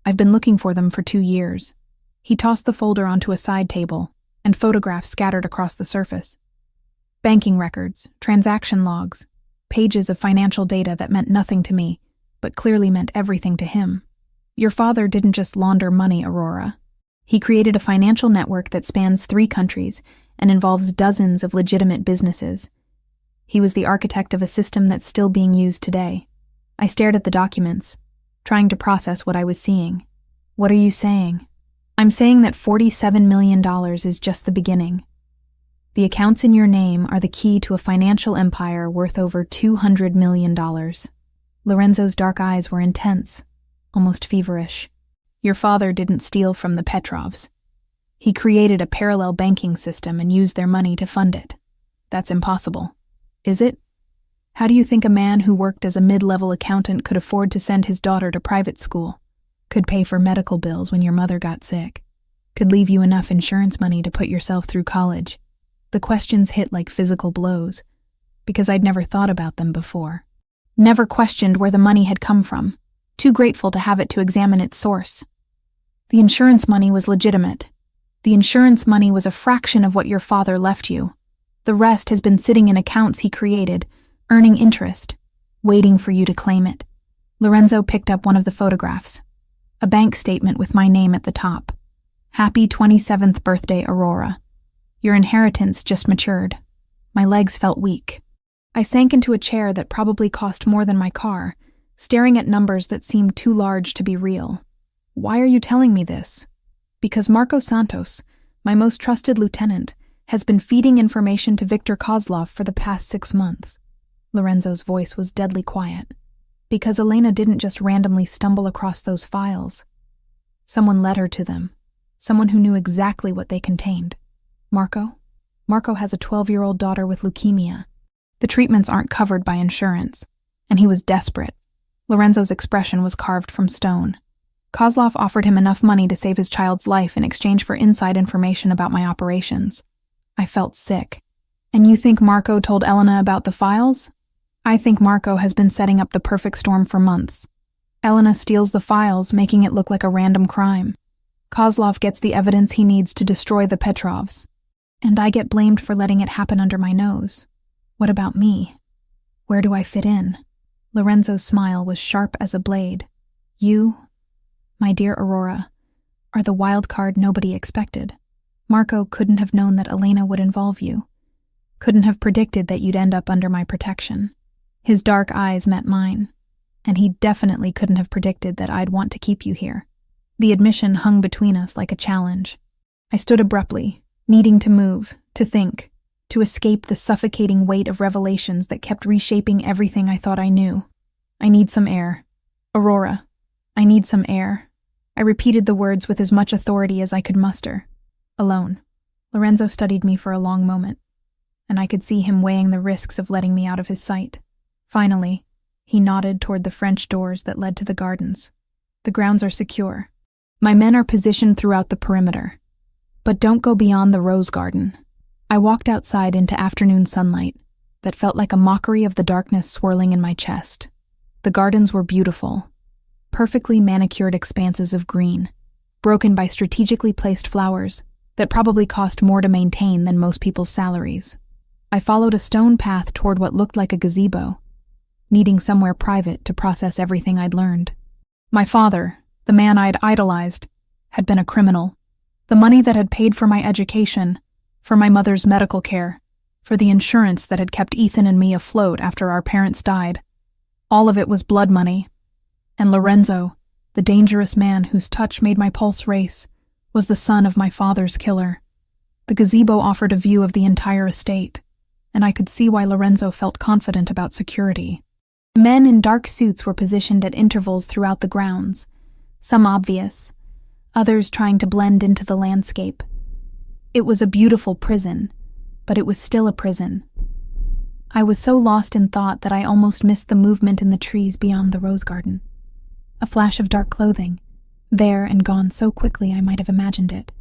I've been looking for them for 2 years. He tossed the folder onto a side table, and photographs scattered across the surface. Banking records, transaction logs, pages of financial data that meant nothing to me, but clearly meant everything to him. Your father didn't just launder money, Aurora. He created a financial network that spans 3 countries and involves dozens of legitimate businesses. He was the architect of a system that's still being used today. I stared at the documents, trying to process what I was seeing. What are you saying? I'm saying that $47 million is just the beginning. The accounts in your name are the key to a financial empire worth over $200 million. Lorenzo's dark eyes were intense, almost feverish. Your father didn't steal from the Petrovs. He created a parallel banking system and used their money to fund it. That's impossible. Is it? How do you think a man who worked as a mid-level accountant could afford to send his daughter to private school, could pay for medical bills when your mother got sick, could leave you enough insurance money to put yourself through college? The questions hit like physical blows, because I'd never thought about them before. Never questioned where the money had come from, too grateful to have it to examine its source. The insurance money was legitimate. The insurance money was a fraction of what your father left you. The rest has been sitting in accounts he created, earning interest, waiting for you to claim it. Lorenzo picked up one of the photographs, a bank statement with my name at the top. Happy 27th birthday, Aurora. Your inheritance just matured. My legs felt weak. I sank into a chair that probably cost more than my car, staring at numbers that seemed too large to be real. Why are you telling me this? Because Marco Santos, my most trusted lieutenant, has been feeding information to Viktor Kozlov for the past 6 months. Lorenzo's voice was deadly quiet. Because Elena didn't just randomly stumble across those files. Someone led her to them. Someone who knew exactly what they contained. Marco has a 12-year-old daughter with leukemia. The treatments aren't covered by insurance, and he was desperate. Lorenzo's expression was carved from stone. Kozlov offered him enough money to save his child's life in exchange for inside information about my operations. I felt sick. And you think Marco told Elena about the files? I think Marco has been setting up the perfect storm for months. Elena steals the files, making it look like a random crime. Kozlov gets the evidence he needs to destroy the Petrovs. And I get blamed for letting it happen under my nose. What about me? Where do I fit in? Lorenzo's smile was sharp as a blade. You, my dear Aurora, are the wild card nobody expected. Marco couldn't have known that Elena would involve you. Couldn't have predicted that you'd end up under my protection. His dark eyes met mine, and he definitely couldn't have predicted that I'd want to keep you here. The admission hung between us like a challenge. I stood abruptly, needing to move, to think. to escape the suffocating weight of revelations that kept reshaping everything I thought I knew. I need some air. Aurora, I need some air. I repeated the words with as much authority as I could muster. Alone. Lorenzo studied me for a long moment, and I could see him weighing the risks of letting me out of his sight. Finally, he nodded toward the French doors that led to the gardens. The grounds are secure. My men are positioned throughout the perimeter. But don't go beyond the rose garden. I walked outside into afternoon sunlight that felt like a mockery of the darkness swirling in my chest. The gardens were beautiful, perfectly manicured expanses of green, broken by strategically placed flowers that probably cost more to maintain than most people's salaries. I followed a stone path toward what looked like a gazebo, needing somewhere private to process everything I'd learned. My father, the man I'd idolized, had been a criminal. The money that had paid for my education, for my mother's medical care, for the insurance that had kept Ethan and me afloat after our parents died. All of it was blood money. And Lorenzo, the dangerous man whose touch made my pulse race, was the son of my father's killer. The gazebo offered a view of the entire estate, and I could see why Lorenzo felt confident about security. Men in dark suits were positioned at intervals throughout the grounds, some obvious, others trying to blend into the landscape. It was a beautiful prison, but it was still a prison. I was so lost in thought that I almost missed the movement in the trees beyond the rose garden. A flash of dark clothing, there and gone so quickly I might have imagined it.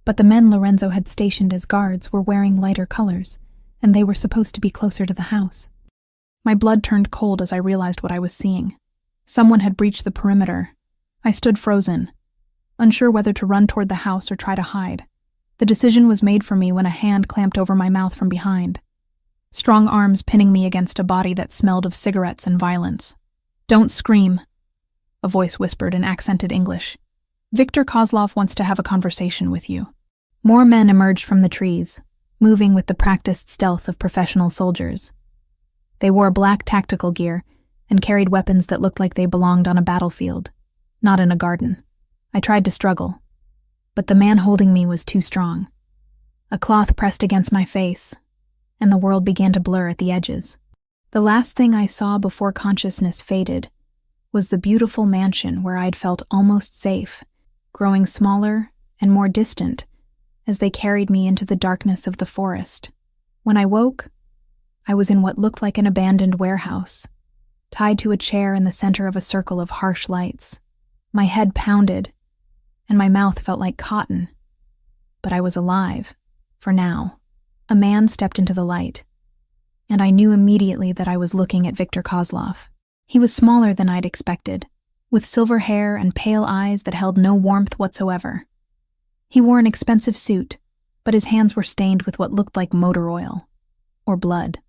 But the men Lorenzo had stationed as guards were wearing lighter colors, and they were supposed to be closer to the house. My blood turned cold as I realized what I was seeing. Someone had breached the perimeter. I stood frozen, unsure whether to run toward the house or try to hide. The decision was made for me when a hand clamped over my mouth from behind, strong arms pinning me against a body that smelled of cigarettes and violence. "Don't scream," a voice whispered in accented English. "Victor Kozlov wants to have a conversation with you." More men emerged from the trees, moving with the practiced stealth of professional soldiers. They wore black tactical gear and carried weapons that looked like they belonged on a battlefield, not in a garden. I tried to struggle, but the man holding me was too strong. A cloth pressed against my face, and the world began to blur at the edges. The last thing I saw before consciousness faded was the beautiful mansion where I'd felt almost safe, growing smaller and more distant as they carried me into the darkness of the forest. When I woke, I was in what looked like an abandoned warehouse, tied to a chair in the center of a circle of harsh lights. My head pounded, and my mouth felt like cotton. But I was alive, for now. A man stepped into the light, and I knew immediately that I was looking at Victor Kozlov. He was smaller than I'd expected, with silver hair and pale eyes that held no warmth whatsoever. He wore an expensive suit, but his hands were stained with what looked like motor oil, or blood.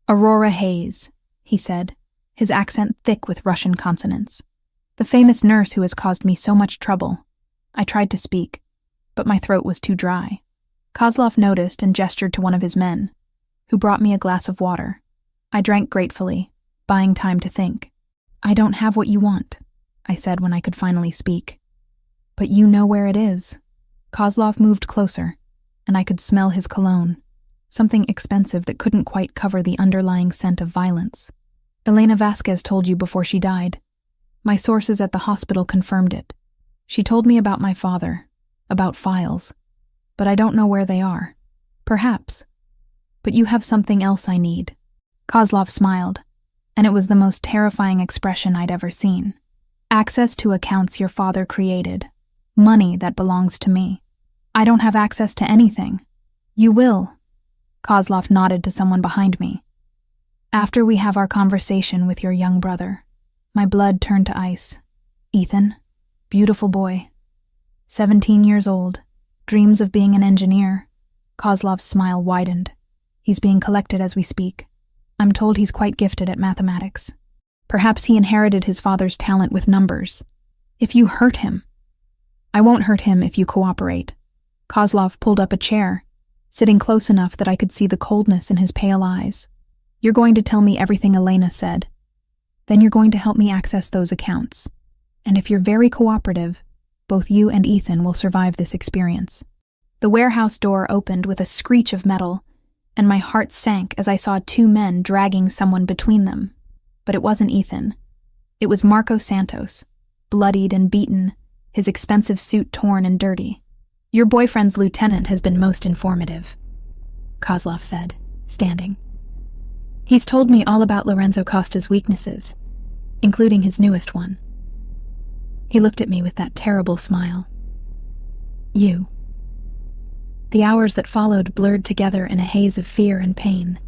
"Aurora Hayes," he said, his accent thick with Russian consonants. "The famous nurse who has caused me so much trouble." I tried to speak, but my throat was too dry. Kozlov noticed and gestured to one of his men, who brought me a glass of water. I drank gratefully, buying time to think. "I don't have what you want," I said when I could finally speak. "But you know where it is." Kozlov moved closer, and I could smell his cologne, something expensive that couldn't quite cover the underlying scent of violence. "Elena Vasquez told you before she died. My sources at the hospital confirmed it. She told me about my father, about files, but I don't know where they are. Perhaps. But you have something else I need." Kozlov smiled, and it was the most terrifying expression I'd ever seen. "Access to accounts your father created. Money that belongs to me. I don't have access to anything." "You will." Kozlov nodded to someone behind me. "After we have our conversation with your young brother." My blood turned to ice. Ethan, beautiful boy, 17 years old, dreams of being an engineer. Kozlov's smile widened. "He's being collected as we speak. I'm told he's quite gifted at mathematics. Perhaps he inherited his father's talent with numbers. If you hurt him..." "I won't hurt him if you cooperate." Kozlov pulled up a chair, sitting close enough that I could see the coldness in his pale eyes. "You're going to tell me everything Elena said. Then you're going to help me access those accounts. And if you're very cooperative, both you and Ethan will survive this experience." The warehouse door opened with a screech of metal, and my heart sank as I saw two men dragging someone between them. But it wasn't Ethan. It was Marco Santos, bloodied and beaten, his expensive suit torn and dirty. "Your boyfriend's lieutenant has been most informative," Kozlov said, standing. "He's told me all about Lorenzo Costa's weaknesses, including his newest one." He looked at me with that terrible smile. "You." The hours that followed blurred together in a haze of fear and pain.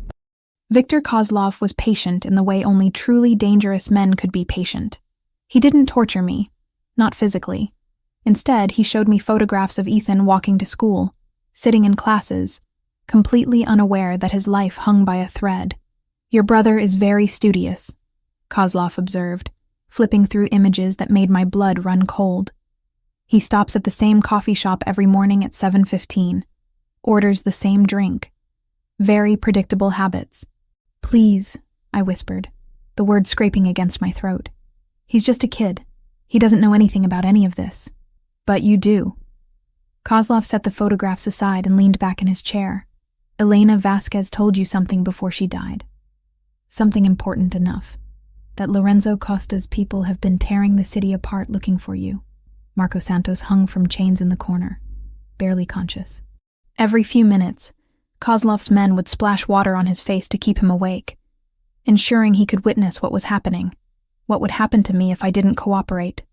Viktor Kozlov was patient in the way only truly dangerous men could be patient. He didn't torture me, not physically. Instead, he showed me photographs of Ethan walking to school, sitting in classes, completely unaware that his life hung by a thread. "Your brother is very studious," Kozlov observed, flipping through images that made my blood run cold. "He stops at the same coffee shop every morning at 7:15, orders the same drink. Very predictable habits." "Please," I whispered, the words scraping against my throat. "He's just a kid. He doesn't know anything about any of this." "But you do." Kozlov set the photographs aside and leaned back in his chair. "Elena Vasquez told you something before she died. Something important enough. That Lorenzo Costa's people have been tearing the city apart looking for you." Marco Santos hung from chains in the corner, barely conscious. Every few minutes, Kozlov's men would splash water on his face to keep him awake, ensuring he could witness what was happening, what would happen to me if I didn't cooperate.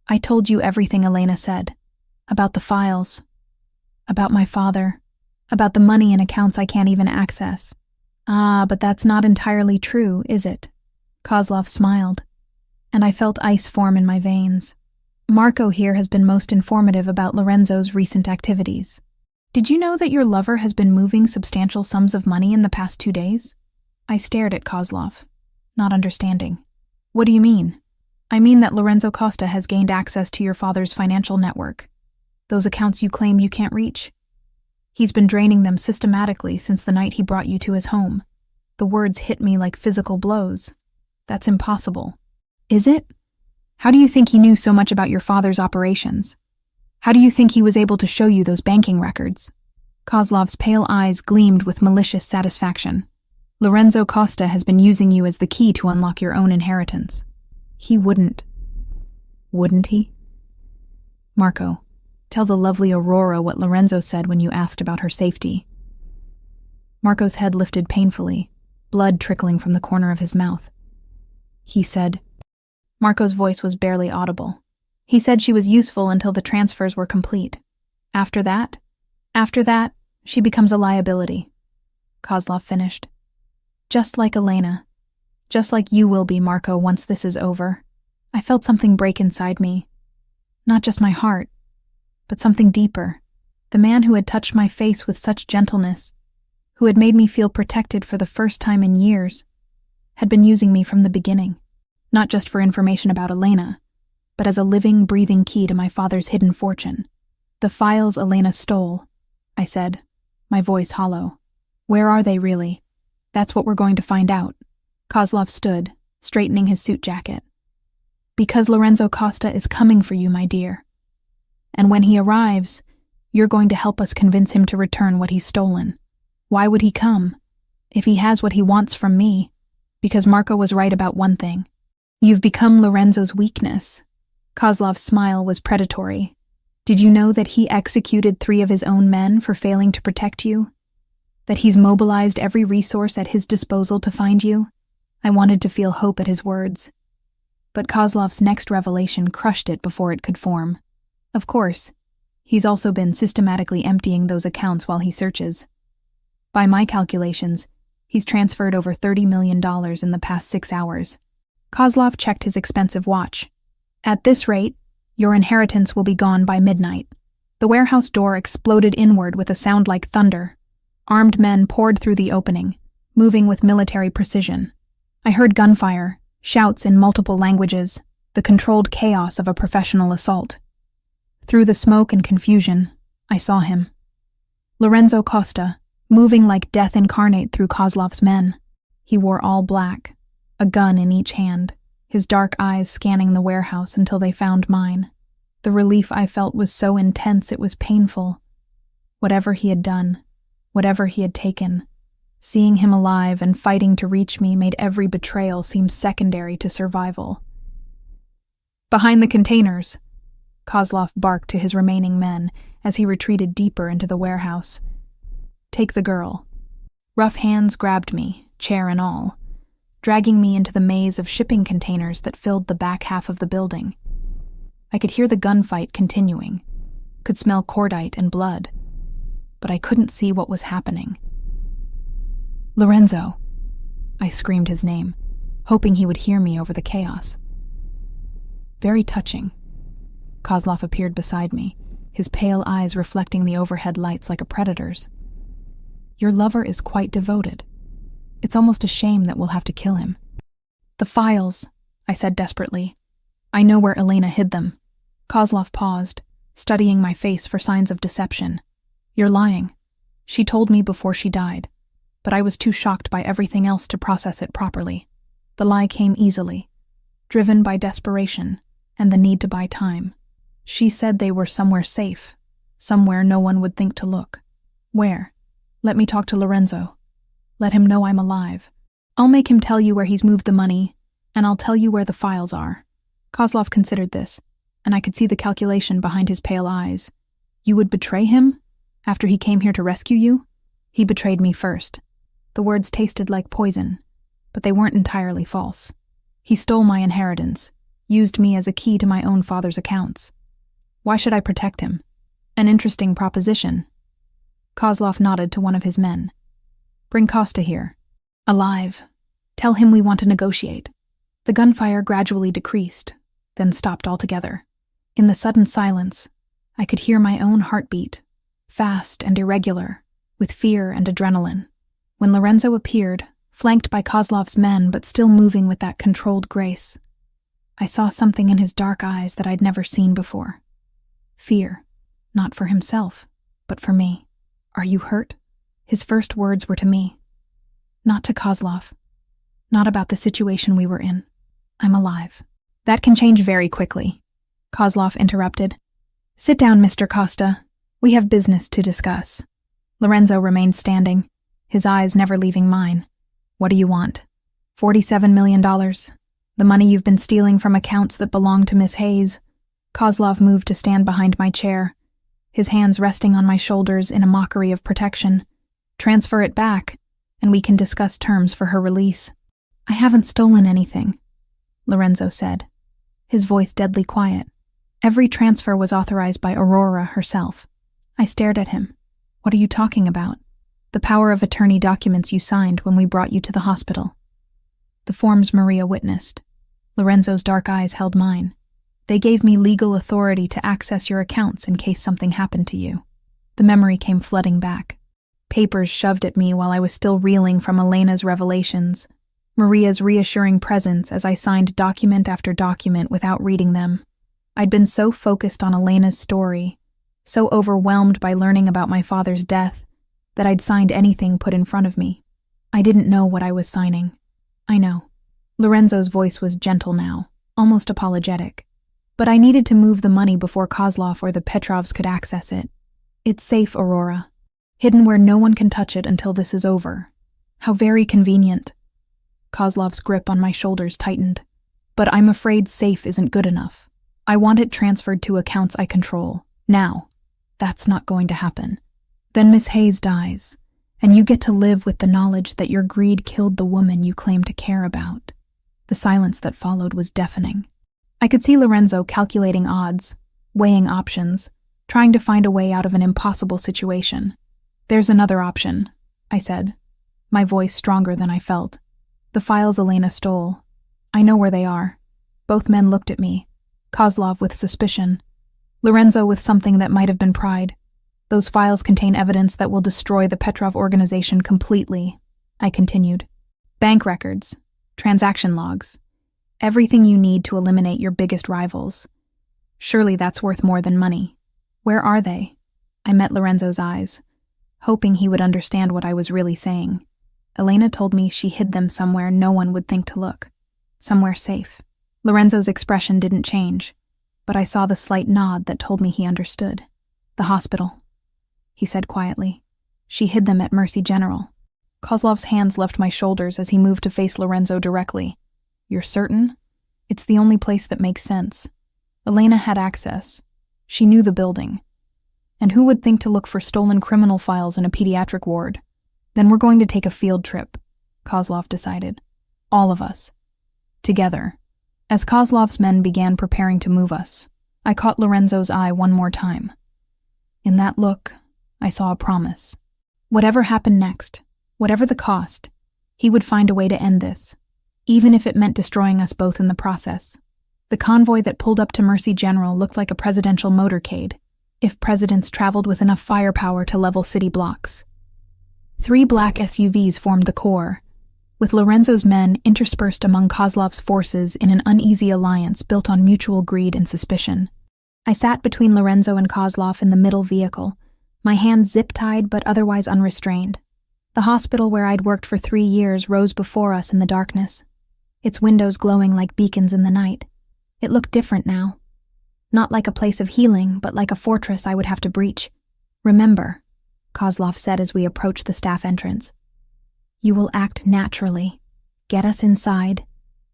"I told you everything Elena said. About the files. About my father. About the money in accounts I can't even access." "Ah, but that's not entirely true, is it?" Kozlov smiled, and I felt ice form in my veins. "Marco here has been most informative about Lorenzo's recent activities. Did you know that your lover has been moving substantial sums of money in the past 2 days?" I stared at Kozlov, not understanding. "What do you mean?" "I mean that Lorenzo Costa has gained access to your father's financial network. Those accounts you claim you can't reach. He's been draining them systematically since the night he brought you to his home." The words hit me like physical blows. "That's impossible." "Is it? How do you think he knew so much about your father's operations? How do you think he was able to show you those banking records?" Kozlov's pale eyes gleamed with malicious satisfaction. "Lorenzo Costa has been using you as the key to unlock your own inheritance. He wouldn't." "Wouldn't he?" "Marco, tell the lovely Aurora what Lorenzo said when you asked about her safety." Marco's head lifted painfully, blood trickling from the corner of his mouth. "He said..." Marco's voice was barely audible. "He said she was useful until the transfers were complete. After that, she becomes a liability." Kozlov finished. "Just like Elena. Just like you will be, Marco, once this is over." I felt something break inside me. Not just my heart, but something deeper. The man who had touched my face with such gentleness, who had made me feel protected for the first time in years, had been using me from the beginning. Not just for information about Elena, but as a living, breathing key to my father's hidden fortune. "The files Elena stole," I said, my voice hollow. "Where are they really? That's what we're going to find out." Kozlov stood, straightening his suit jacket. "Because Lorenzo Costa is coming for you, my dear. And when he arrives, you're going to help us convince him to return what he's stolen. Why would he come? If he has what he wants from me, because Marco was right about one thing. You've become Lorenzo's weakness." Kozlov's smile was predatory. "Did you know that he executed 3 of his own men for failing to protect you? That he's mobilized every resource at his disposal to find you?" I wanted to feel hope at his words. But Kozlov's next revelation crushed it before it could form. Of course, he's also been systematically emptying those accounts while he searches. By my calculations, he's transferred over $30 million in the past 6 hours. Kozlov checked his expensive watch. "At this rate, your inheritance will be gone by midnight." The warehouse door exploded inward with a sound like thunder. Armed men poured through the opening, moving with military precision. I heard gunfire, shouts in multiple languages, the controlled chaos of a professional assault. Through the smoke and confusion, I saw him. Lorenzo Costa, moving like death incarnate through Kozlov's men. He wore all black, a gun in each hand, his dark eyes scanning the warehouse until they found mine. The relief I felt was so intense it was painful. Whatever he had done, whatever he had taken, Seeing him alive and fighting to reach me made every betrayal seem secondary to survival. "Behind the containers," Kozlov barked to his remaining men as he retreated deeper into the warehouse. "Take the girl." Rough hands grabbed me, chair and all, dragging me into the maze of shipping containers that filled the back half of the building. I could hear the gunfight continuing, could smell cordite and blood, but I couldn't see what was happening. "Lorenzo!" I screamed his name, hoping he would hear me over the chaos. Very touching. Kozlov appeared beside me, his pale eyes reflecting the overhead lights like a predator's. "Your lover is quite devoted. It's almost a shame that we'll have to kill him." "The files," I said desperately. "I know where Elena hid them." Kozlov paused, studying my face for signs of deception. "You're lying. She told me before she died, but I was too shocked by everything else to process it properly. The lie came easily, driven by desperation and the need to buy time. She said they were somewhere safe, somewhere no one would think to look. Where? Let me talk to Lorenzo. Let him know I'm alive. I'll make him tell you where he's moved the money, and I'll tell you where the files are." Kozlov considered this, and I could see the calculation behind his pale eyes. "You would betray him? After he came here to rescue you?" "He betrayed me first." The words tasted like poison, but they weren't entirely false. "He stole my inheritance, used me as a key to my own father's accounts. Why should I protect him? An interesting proposition." Kozlov nodded to one of his men. "Bring Costa here. Alive. Tell him we want to negotiate." The gunfire gradually decreased, then stopped altogether. In the sudden silence, I could hear my own heartbeat, fast and irregular, with fear and adrenaline. When Lorenzo appeared, flanked by Kozlov's men but still moving with that controlled grace, I saw something in his dark eyes that I'd never seen before. Fear, not for himself, but for me. "Are you hurt?" His first words were to me, not to Kozlov, not about the situation we were in. "I'm alive." "That can change very quickly," Kozlov interrupted. "Sit down, Mr. Costa. We have business to discuss." Lorenzo remained standing, his eyes never leaving mine. "What do you want?" $47 million. The money you've been stealing from accounts that belong to Miss Hayes." Kozlov moved to stand behind my chair, his hands resting on my shoulders in a mockery of protection. "Transfer it back, and we can discuss terms for her release." "I haven't stolen anything," Lorenzo said, his voice deadly quiet. "Every transfer was authorized by Aurora herself." I stared at him. "What are you talking about?" "The power of attorney documents you signed when we brought you to the hospital." The forms Maria witnessed. Lorenzo's dark eyes held mine. "They gave me legal authority to access your accounts in case something happened to you." The memory came flooding back. Papers shoved at me while I was still reeling from Elena's revelations, Maria's reassuring presence as I signed document after document without reading them. I'd been so focused on Elena's story, so overwhelmed by learning about my father's death, that I'd signed anything put in front of me. I didn't know what I was signing. "I know." Lorenzo's voice was gentle now, almost apologetic. "But I needed to move the money before Kozlov or the Petrovs could access it. It's safe, Aurora. Hidden where no one can touch it until this is over. How very convenient." Kozlov's grip on my shoulders tightened. "But I'm afraid safe isn't good enough. I want it transferred to accounts I control, now. That's not going to happen. Then Miss Hayes dies, and you get to live with the knowledge that your greed killed the woman you claim to care about." The silence that followed was deafening. I could see Lorenzo calculating odds, weighing options, trying to find a way out of an impossible situation. "There's another option," I said, my voice stronger than I felt. "The files Elena stole. I know where they are." Both men looked at me, Kozlov with suspicion, Lorenzo with something that might have been pride. "Those files contain evidence that will destroy the Petrov organization completely," I continued. "Bank records, transaction logs, everything you need to eliminate your biggest rivals. Surely that's worth more than money. Where are they?" I met Lorenzo's eyes, hoping he would understand what I was really saying. Elena told me she hid them somewhere no one would think to look. Somewhere safe. Lorenzo's expression didn't change, but I saw the slight nod that told me he understood. "The hospital," he said quietly. "She hid them at Mercy General." Kozlov's hands left my shoulders as he moved to face Lorenzo directly. "You're certain? It's the only place that makes sense. Elena had access. She knew the building. And who would think to look for stolen criminal files in a pediatric ward? Then we're going to take a field trip," Kozlov decided. "All of us. Together." As Kozlov's men began preparing to move us, I caught Lorenzo's eye one more time. In that look, I saw a promise. Whatever happened next, whatever the cost, he would find a way to end this, even if it meant destroying us both in the process. The convoy that pulled up to Mercy General looked like a presidential motorcade, if presidents traveled with enough firepower to level city blocks. 3 black SUVs formed the core, with Lorenzo's men interspersed among Kozlov's forces in an uneasy alliance built on mutual greed and suspicion. I sat between Lorenzo and Kozlov in the middle vehicle, my hands zip-tied but otherwise unrestrained. The hospital where I'd worked for 3 years rose before us in the darkness, its windows glowing like beacons in the night. It looked different now. Not like a place of healing, but like a fortress I would have to breach. "Remember," Kozlov said as we approached the staff entrance, "you will act naturally. Get us inside,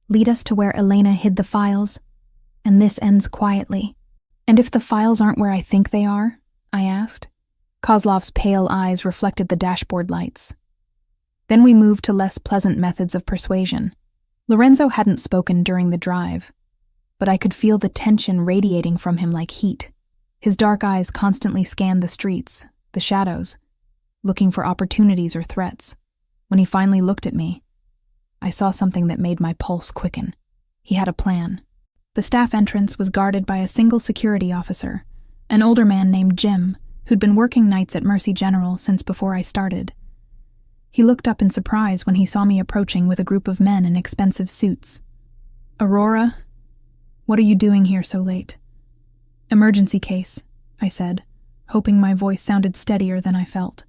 lead us to where Elena hid the files, and this ends quietly." "And if the files aren't where I think they are?" I asked. Kozlov's pale eyes reflected the dashboard lights. Then we moved to less pleasant methods of persuasion. Lorenzo hadn't spoken during the drive, but I could feel the tension radiating from him like heat. His dark eyes constantly scanned the streets, the shadows, looking for opportunities or threats. When he finally looked at me, I saw something that made my pulse quicken. He had a plan. The staff entrance was guarded by a single security officer, an older man named Jim, who'd been working nights at Mercy General since before I started. He looked up in surprise when he saw me approaching with a group of men in expensive suits. "Aurora, what are you doing here so late?" "Emergency case," I said, hoping my voice sounded steadier than I felt.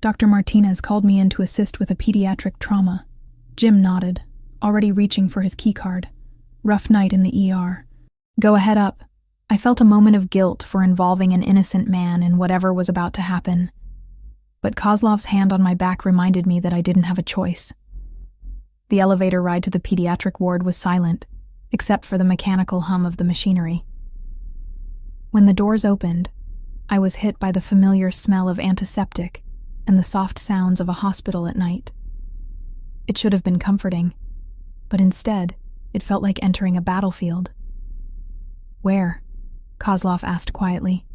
"Dr. Martinez called me in to assist with a pediatric trauma." Jim nodded, already reaching for his keycard. "Rough night in the ER. Go ahead up." I felt a moment of guilt for involving an innocent man in whatever was about to happen, but Kozlov's hand on my back reminded me that I didn't have a choice. The elevator ride to the pediatric ward was silent, except for the mechanical hum of the machinery. When the doors opened, I was hit by the familiar smell of antiseptic and the soft sounds of a hospital at night. It should have been comforting, but instead, it felt like entering a battlefield. "Where?" Kozlov asked quietly.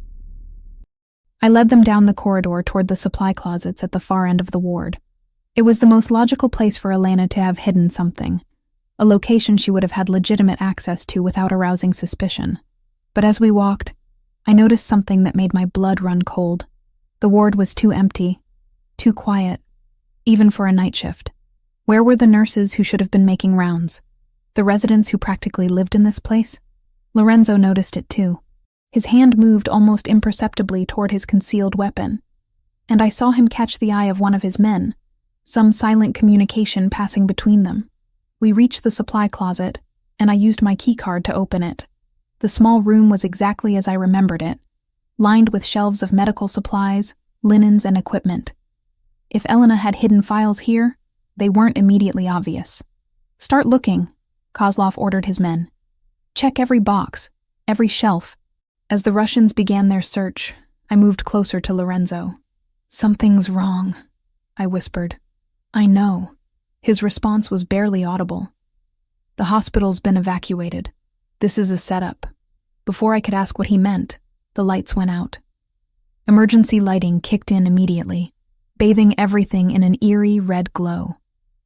I led them down the corridor toward the supply closets at the far end of the ward. It was the most logical place for Elena to have hidden something, a location she would have had legitimate access to without arousing suspicion. But as we walked, I noticed something that made my blood run cold. The ward was too empty, too quiet, even for a night shift. Where were the nurses who should have been making rounds? The residents who practically lived in this place? Lorenzo noticed it too. His hand moved almost imperceptibly toward his concealed weapon, and I saw him catch the eye of one of his men, some silent communication passing between them. We reached the supply closet, and I used my keycard to open it. The small room was exactly as I remembered it, lined with shelves of medical supplies, linens, and equipment. If Elena had hidden files here, they weren't immediately obvious. "Start looking," Kozlov ordered his men. "Check every box, every shelf." As the Russians began their search, I moved closer to Lorenzo. "Something's wrong," I whispered. "I know." His response was barely audible. "The hospital's been evacuated. This is a setup." Before I could ask what he meant, the lights went out. Emergency lighting kicked in immediately, bathing everything in an eerie red glow.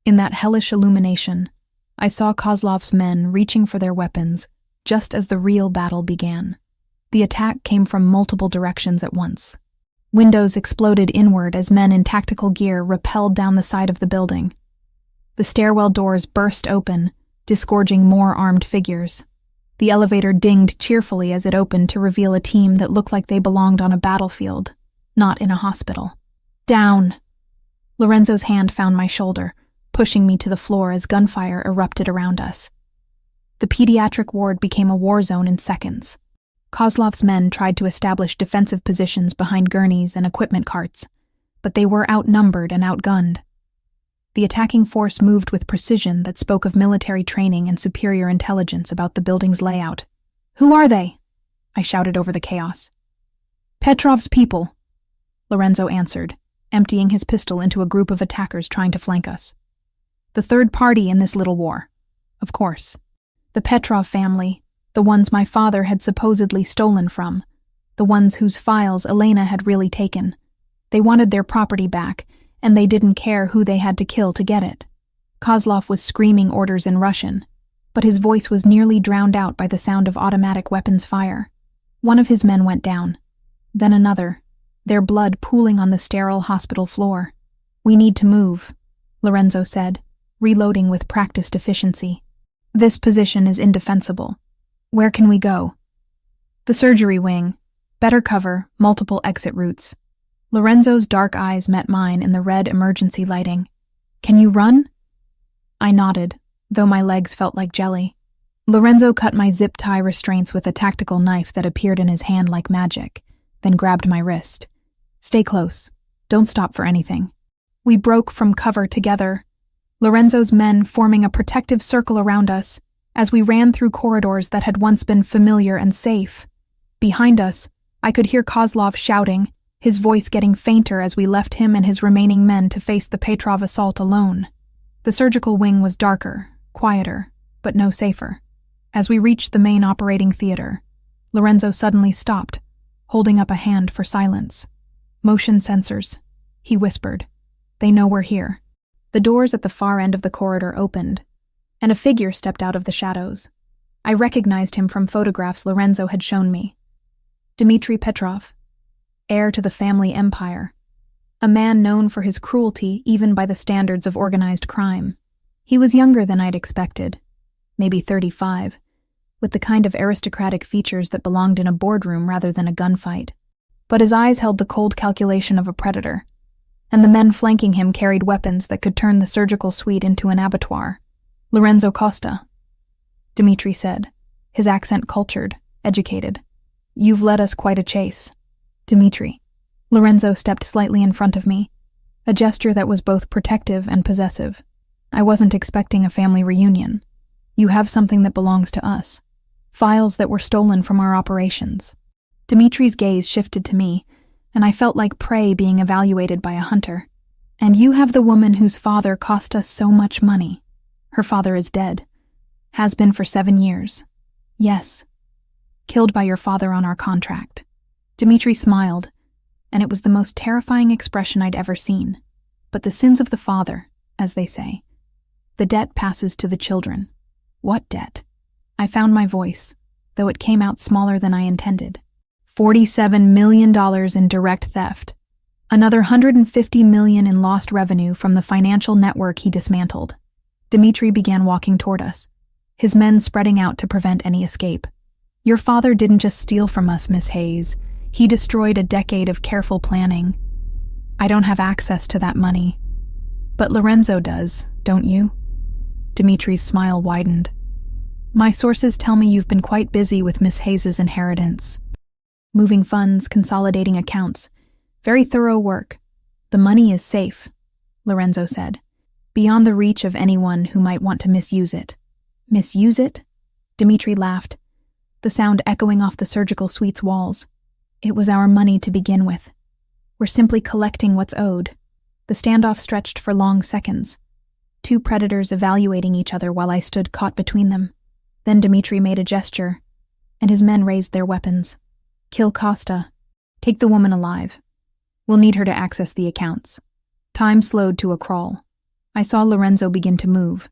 In that hellish illumination, I saw Kozlov's men reaching for their weapons just as the real battle began. The attack came from multiple directions at once. Windows exploded inward as men in tactical gear rappelled down the side of the building. The stairwell doors burst open, disgorging more armed figures. The elevator dinged cheerfully as it opened to reveal a team that looked like they belonged on a battlefield, not in a hospital. "Down!" Lorenzo's hand found my shoulder, pushing me to the floor as gunfire erupted around us. The pediatric ward became a war zone in seconds. Kozlov's men tried to establish defensive positions behind gurneys and equipment carts, but they were outnumbered and outgunned. The attacking force moved with precision that spoke of military training and superior intelligence about the building's layout. "Who are they?" I shouted over the chaos. "Petrov's people," Lorenzo answered, emptying his pistol into a group of attackers trying to flank us. "The third party in this little war. Of course. The Petrov family, the ones my father had supposedly stolen from, the ones whose files Elena had really taken. They wanted their property back, and they didn't care who they had to kill to get it." Kozlov was screaming orders in Russian, but his voice was nearly drowned out by the sound of automatic weapons fire. One of his men went down, then another, their blood pooling on the sterile hospital floor. "We need to move," Lorenzo said, reloading with practiced efficiency. "This position is indefensible. Where can we go?" "The surgery wing. Better cover, multiple exit routes." Lorenzo's dark eyes met mine in the red emergency lighting. "Can you run?" I nodded, though my legs felt like jelly. Lorenzo cut my zip tie restraints with a tactical knife that appeared in his hand like magic, then grabbed my wrist. "Stay close. Don't stop for anything." We broke from cover together, Lorenzo's men forming a protective circle around us as we ran through corridors that had once been familiar and safe. Behind us, I could hear Kozlov shouting, his voice getting fainter as we left him and his remaining men to face the Petrov assault alone. The surgical wing was darker, quieter, but no safer. As we reached the main operating theater, Lorenzo suddenly stopped, holding up a hand for silence. "Motion sensors," he whispered. "They know we're here." The doors at the far end of the corridor opened, and a figure stepped out of the shadows. I recognized him from photographs Lorenzo had shown me. Dmitry Petrov, heir to the family empire, a man known for his cruelty even by the standards of organized crime. He was younger than I'd expected, maybe 35, with the kind of aristocratic features that belonged in a boardroom rather than a gunfight. But his eyes held the cold calculation of a predator, and the men flanking him carried weapons that could turn the surgical suite into an abattoir. "Lorenzo Costa," Dmitry said, his accent cultured, educated. "You've led us quite a chase." "Dmitry." Lorenzo stepped slightly in front of me, a gesture that was both protective and possessive. "I wasn't expecting a family reunion. You have something that belongs to us. Files that were stolen from our operations." Dmitry's gaze shifted to me, and I felt like prey being evaluated by a hunter. "And you have the woman whose father cost us so much money. Her father is dead. Has been for 7 years. Yes. Killed by your father on our contract." Dmitry smiled, and it was the most terrifying expression I'd ever seen. "But the sins of the father, as they say. The debt passes to the children." "What debt?" I found my voice, though it came out smaller than I intended. $47 million in direct theft. Another $150 million in lost revenue from the financial network he dismantled. Dmitry began walking toward us, his men spreading out to prevent any escape. "Your father didn't just steal from us, Miss Hayes. He destroyed a decade of careful planning. I don't have access to that money. But Lorenzo does, don't you?" Dmitry's smile widened. "My sources tell me you've been quite busy with Miss Hayes' inheritance. Moving funds, consolidating accounts. Very thorough work. The money is safe," Lorenzo said, "beyond the reach of anyone who might want to misuse it." "Misuse it?" Dmitry laughed, the sound echoing off the surgical suite's walls. "It was our money to begin with. We're simply collecting what's owed." The standoff stretched for long seconds, two predators evaluating each other while I stood caught between them. Then Dmitry made a gesture, and his men raised their weapons. "Kill Costa. Take the woman alive. We'll need her to access the accounts." Time slowed to a crawl. I saw Lorenzo begin to move,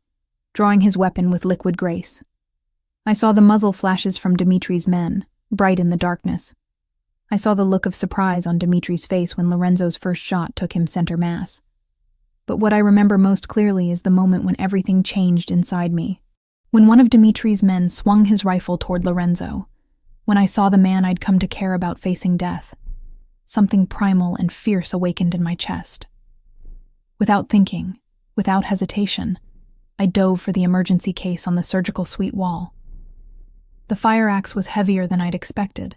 drawing his weapon with liquid grace. I saw the muzzle flashes from Dmitry's men, bright in the darkness. I saw the look of surprise on Dmitry's face when Lorenzo's first shot took him center mass. But what I remember most clearly is the moment when everything changed inside me. When one of Dmitry's men swung his rifle toward Lorenzo, when I saw the man I'd come to care about facing death, something primal and fierce awakened in my chest. Without thinking, without hesitation, I dove for the emergency case on the surgical suite wall. The fire axe was heavier than I'd expected,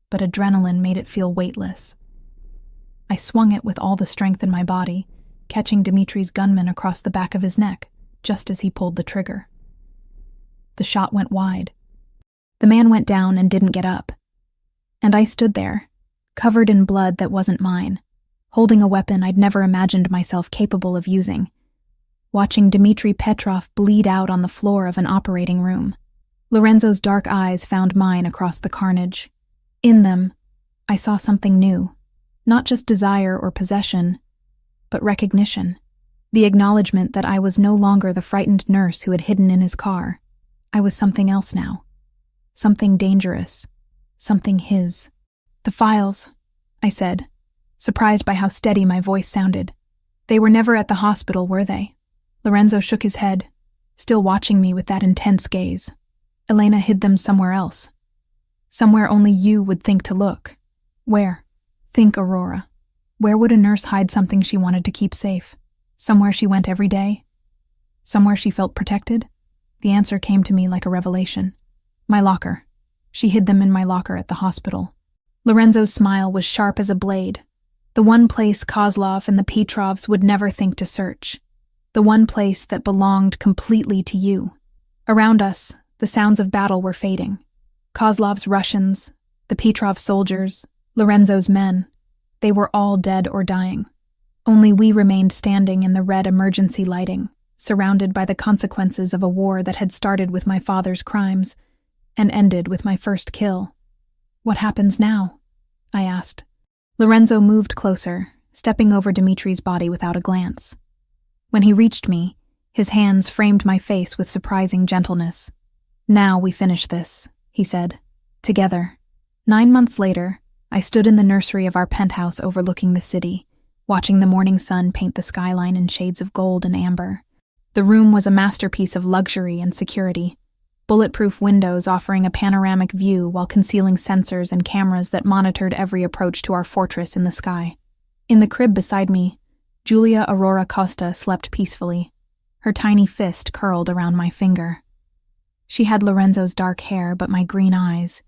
but adrenaline made it feel weightless. I swung it with all the strength in my body, catching Dimitri's gunman across the back of his neck, just as he pulled the trigger. The shot went wide. The man went down and didn't get up. And I stood there, covered in blood that wasn't mine, holding a weapon I'd never imagined myself capable of using, watching Dmitry Petrov bleed out on the floor of an operating room. Lorenzo's dark eyes found mine across the carnage. In them, I saw something new, not just desire or possession, but recognition. The acknowledgement that I was no longer the frightened nurse who had hidden in his car. I was something else now. Something dangerous. Something his. "The files," I said, surprised by how steady my voice sounded. "They were never at the hospital, were they?" Lorenzo shook his head, still watching me with that intense gaze. "Elena hid them somewhere else. Somewhere only you would think to look." "Where?" "Think, Aurora. Where would a nurse hide something she wanted to keep safe? Somewhere she went every day? Somewhere she felt protected?" The answer came to me like a revelation. "My locker. She hid them in my locker at the hospital." Lorenzo's smile was sharp as a blade. The one place Kozlov and the Petrovs would never think to search. The one place that belonged completely to you. Around us, the sounds of battle were fading. Kozlov's Russians, the Petrov soldiers, Lorenzo's men, they were all dead or dying. Only we remained standing in the red emergency lighting, surrounded by the consequences of a war that had started with my father's crimes and ended with my first kill. "What happens now?" I asked. Lorenzo moved closer, stepping over Dimitri's body without a glance. When he reached me, his hands framed my face with surprising gentleness. "Now we finish this," he said. "Together." 9 months later, I stood in the nursery of our penthouse overlooking the city, watching the morning sun paint the skyline in shades of gold and amber. The room was a masterpiece of luxury and security. Bulletproof windows offering a panoramic view while concealing sensors and cameras that monitored every approach to our fortress in the sky. In the crib beside me, Julia Aurora Costa slept peacefully, her tiny fist curled around my finger. She had Lorenzo's dark hair but my green eyes,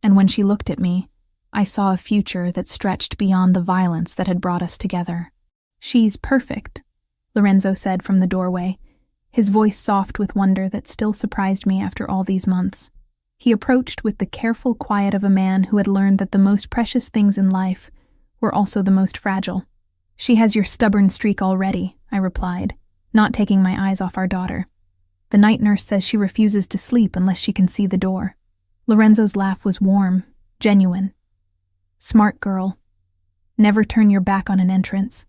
and when she looked at me, I saw a future that stretched beyond the violence that had brought us together. "She's perfect," Lorenzo said from the doorway, his voice soft with wonder that still surprised me after all these months. He approached with the careful quiet of a man who had learned that the most precious things in life were also the most fragile. "She has your stubborn streak already," I replied, not taking my eyes off our daughter. "The night nurse says she refuses to sleep unless she can see the door." Lorenzo's laugh was warm, genuine. "Smart girl. Never turn your back on an entrance."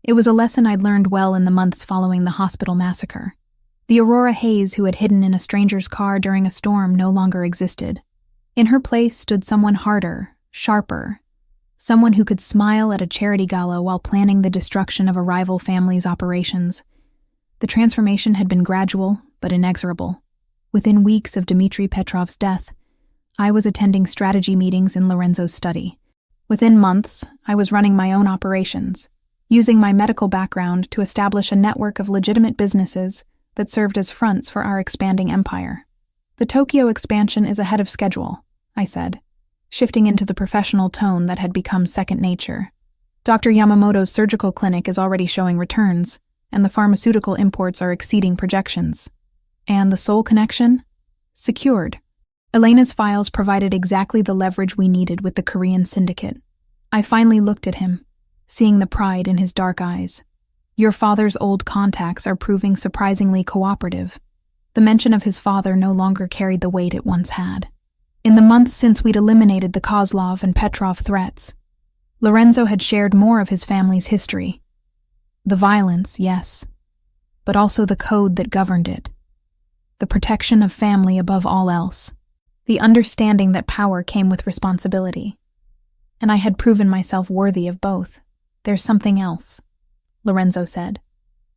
It was a lesson I'd learned well in the months following the hospital massacre. The Aurora Hayes who had hidden in a stranger's car during a storm no longer existed. In her place stood someone harder, sharper, someone who could smile at a charity gala while planning the destruction of a rival family's operations. The transformation had been gradual, but inexorable. Within weeks of Dmitry Petrov's death, I was attending strategy meetings in Lorenzo's study. Within months, I was running my own operations, using my medical background to establish a network of legitimate businesses that served as fronts for our expanding empire. "The Tokyo expansion is ahead of schedule," I said, shifting into the professional tone that had become second nature. "Dr. Yamamoto's surgical clinic is already showing returns, and the pharmaceutical imports are exceeding projections. And the Seoul connection? Secured." Elena's files provided exactly the leverage we needed with the Korean syndicate. I finally looked at him, seeing the pride in his dark eyes. "Your father's old contacts are proving surprisingly cooperative." The mention of his father no longer carried the weight it once had. In the months since we'd eliminated the Kozlov and Petrov threats, Lorenzo had shared more of his family's history. The violence, yes, but also the code that governed it. The protection of family above all else. The understanding that power came with responsibility. And I had proven myself worthy of both. "There's something else," Lorenzo said,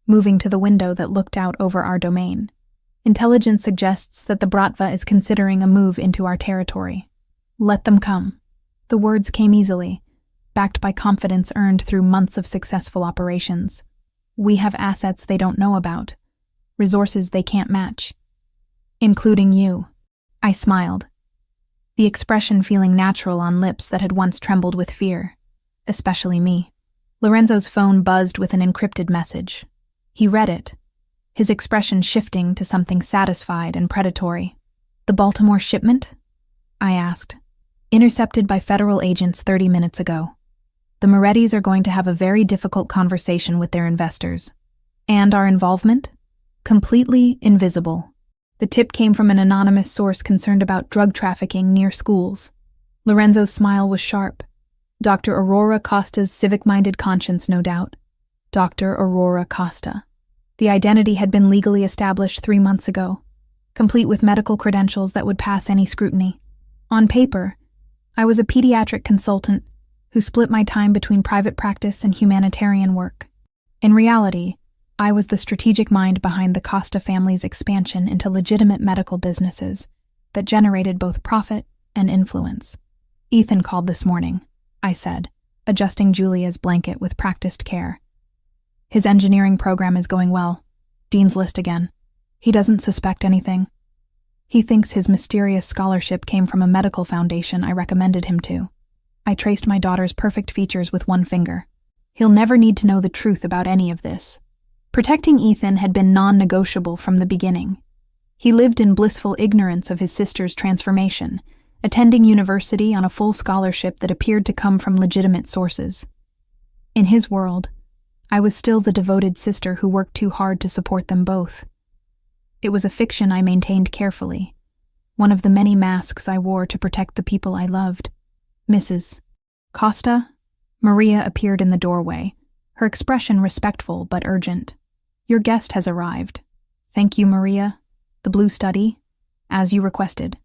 moving to the window that looked out over our domain. "Intelligence suggests that the Bratva is considering a move into our territory. Let them come." The words came easily, backed by confidence earned through months of successful operations. "We have assets they don't know about, resources they can't match. Including you." I smiled, the expression feeling natural on lips that had once trembled with fear, especially me. Lorenzo's phone buzzed with an encrypted message. He read it, his expression shifting to something satisfied and predatory. "The Baltimore shipment?" I asked. "Intercepted by federal agents 30 minutes ago. The Morettis are going to have a very difficult conversation with their investors. And our involvement? Completely invisible. The tip came from an anonymous source concerned about drug trafficking near schools." Lorenzo's smile was sharp. Dr. Aurora Costa's civic-minded conscience, no doubt. Dr. Aurora Costa. The identity had been legally established 3 months ago, complete with medical credentials that would pass any scrutiny. On paper, I was a pediatric consultant who split my time between private practice and humanitarian work. In reality, I was the strategic mind behind the Costa family's expansion into legitimate medical businesses that generated both profit and influence. "Ethan called this morning," I said, adjusting Julia's blanket with practiced care. "His engineering program is going well. Dean's List again. He doesn't suspect anything. He thinks his mysterious scholarship came from a medical foundation I recommended him to. I traced my daughter's perfect features with one finger. He'll never need to know the truth about any of this." Protecting Ethan had been non-negotiable from the beginning. He lived in blissful ignorance of his sister's transformation, attending university on a full scholarship that appeared to come from legitimate sources. In his world, I was still the devoted sister who worked too hard to support them both. It was a fiction I maintained carefully, one of the many masks I wore to protect the people I loved. "Mrs. Costa?" Maria appeared in the doorway, her expression respectful but urgent. "Your guest has arrived." "Thank you, Maria. The blue study, as you requested."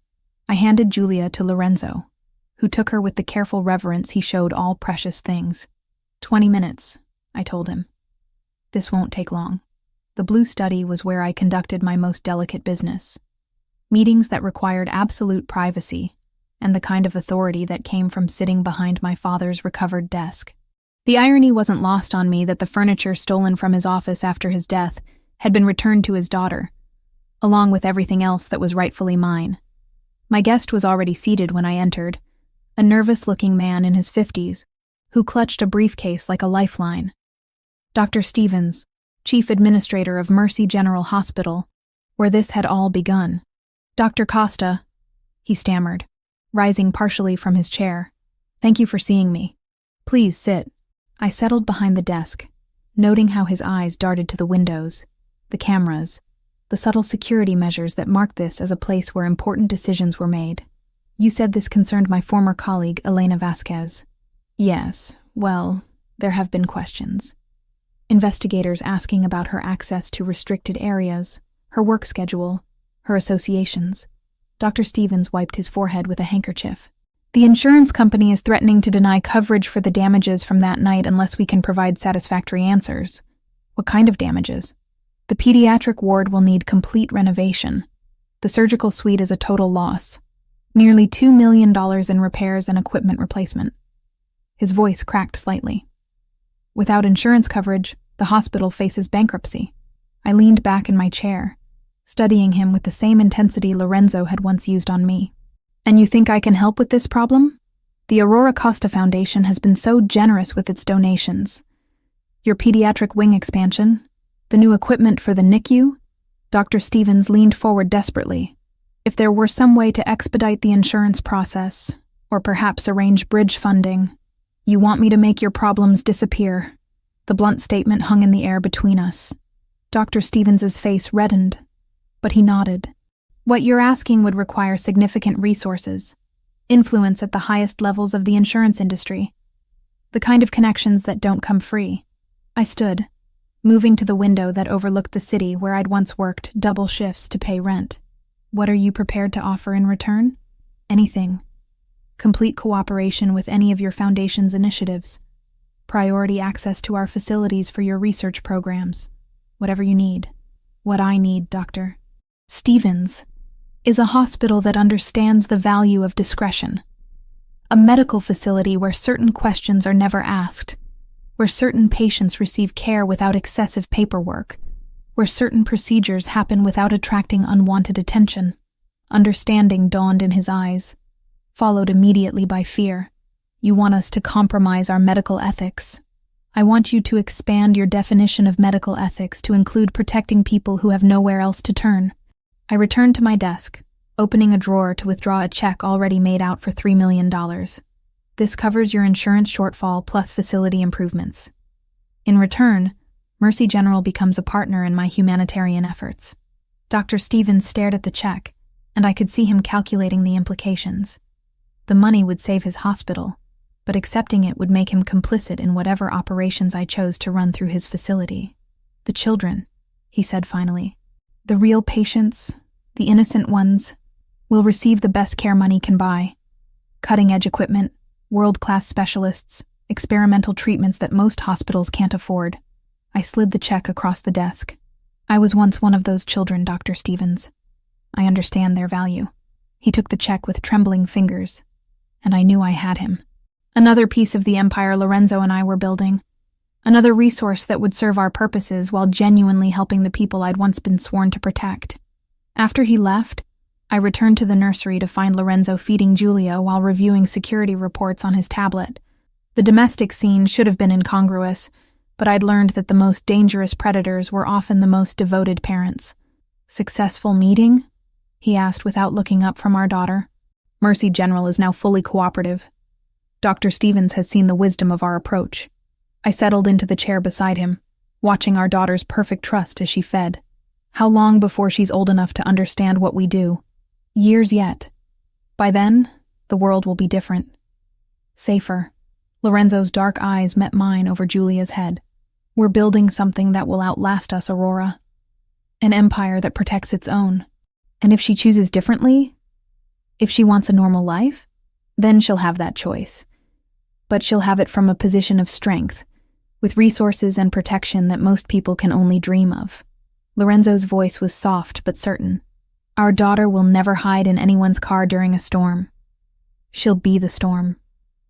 I handed Julia to Lorenzo, who took her with the careful reverence he showed all precious things. 20 minutes, I told him. "This won't take long." The blue study was where I conducted my most delicate business. Meetings that required absolute privacy, and the kind of authority that came from sitting behind my father's recovered desk. The irony wasn't lost on me that the furniture stolen from his office after his death had been returned to his daughter, along with everything else that was rightfully mine. My guest was already seated when I entered, a nervous-looking man in his 50s, who clutched a briefcase like a lifeline. Dr. Stevens, chief administrator of Mercy General Hospital, where this had all begun. "Dr. Costa," he stammered, rising partially from his chair. "Thank you for seeing me. Please sit." I settled behind the desk, noting how his eyes darted to the windows, the cameras, the subtle security measures that marked this as a place where important decisions were made. "You said this concerned my former colleague, Elena Vasquez." "Yes, well, there have been questions. Investigators asking about her access to restricted areas, her work schedule, her associations." Dr. Stevens wiped his forehead with a handkerchief. "The insurance company is threatening to deny coverage for the damages from that night unless we can provide satisfactory answers." "What kind of damages?" "The pediatric ward will need complete renovation. The surgical suite is a total loss. Nearly $2 million in repairs and equipment replacement." His voice cracked slightly. "Without insurance coverage, the hospital faces bankruptcy." I leaned back in my chair, studying him with the same intensity Lorenzo had once used on me. "And you think I can help with this problem? The Aurora Costa Foundation has been so generous with its donations. Your pediatric wing expansion, the new equipment for the NICU?" Dr. Stevens leaned forward desperately. "If there were some way to expedite the insurance process, or perhaps arrange bridge funding. You want me to make your problems disappear." The blunt statement hung in the air between us. Dr. Stevens's face reddened, but he nodded. "What you're asking would require significant resources, influence at the highest levels of the insurance industry, the kind of connections that don't come free." I stood, moving to the window that overlooked the city where I'd once worked double shifts to pay rent. "What are you prepared to offer in return?" "Anything. Complete cooperation with any of your foundation's initiatives. Priority access to our facilities for your research programs. Whatever you need." "What I need, Dr. Stevens, is a hospital that understands the value of discretion. A medical facility where certain questions are never asked, where certain patients receive care without excessive paperwork, where certain procedures happen without attracting unwanted attention." Understanding dawned in his eyes, followed immediately by fear. "You want us to compromise our medical ethics?" I want you to expand your definition of medical ethics to include protecting people who have nowhere else to turn. I returned to my desk, opening a drawer to withdraw a check already made out for $3 million. This covers your insurance shortfall plus facility improvements. In return, Mercy General becomes a partner in my humanitarian efforts. Dr. Stevens stared at the check, and I could see him calculating the implications. The money would save his hospital, but accepting it would make him complicit in whatever operations I chose to run through his facility. The children, he said finally, the real patients, the innocent ones, will receive the best care money can buy. Cutting-edge equipment, world-class specialists, experimental treatments that most hospitals can't afford. I slid the check across the desk. I was once one of those children, Dr. Stevens. I understand their value. He took the check with trembling fingers, and I knew I had him. Another piece of the empire Lorenzo and I were building. Another resource that would serve our purposes while genuinely helping the people I'd once been sworn to protect. After he left, I returned to the nursery to find Lorenzo feeding Julia while reviewing security reports on his tablet. The domestic scene should have been incongruous, but I'd learned that the most dangerous predators were often the most devoted parents. Successful meeting? He asked without looking up from our daughter. Mercy General is now fully cooperative. Dr. Stevens has seen the wisdom of our approach. I settled into the chair beside him, watching our daughter's perfect trust as she fed. How long before she's old enough to understand what we do? Years yet. By then, the world will be different. Safer. Lorenzo's dark eyes met mine over Julia's head. We're building something that will outlast us, Aurora. An empire that protects its own. And if she chooses differently, if she wants a normal life, then she'll have that choice. But she'll have it from a position of strength, with resources and protection that most people can only dream of. Lorenzo's voice was soft but certain. Our daughter will never hide in anyone's car during a storm. She'll be the storm.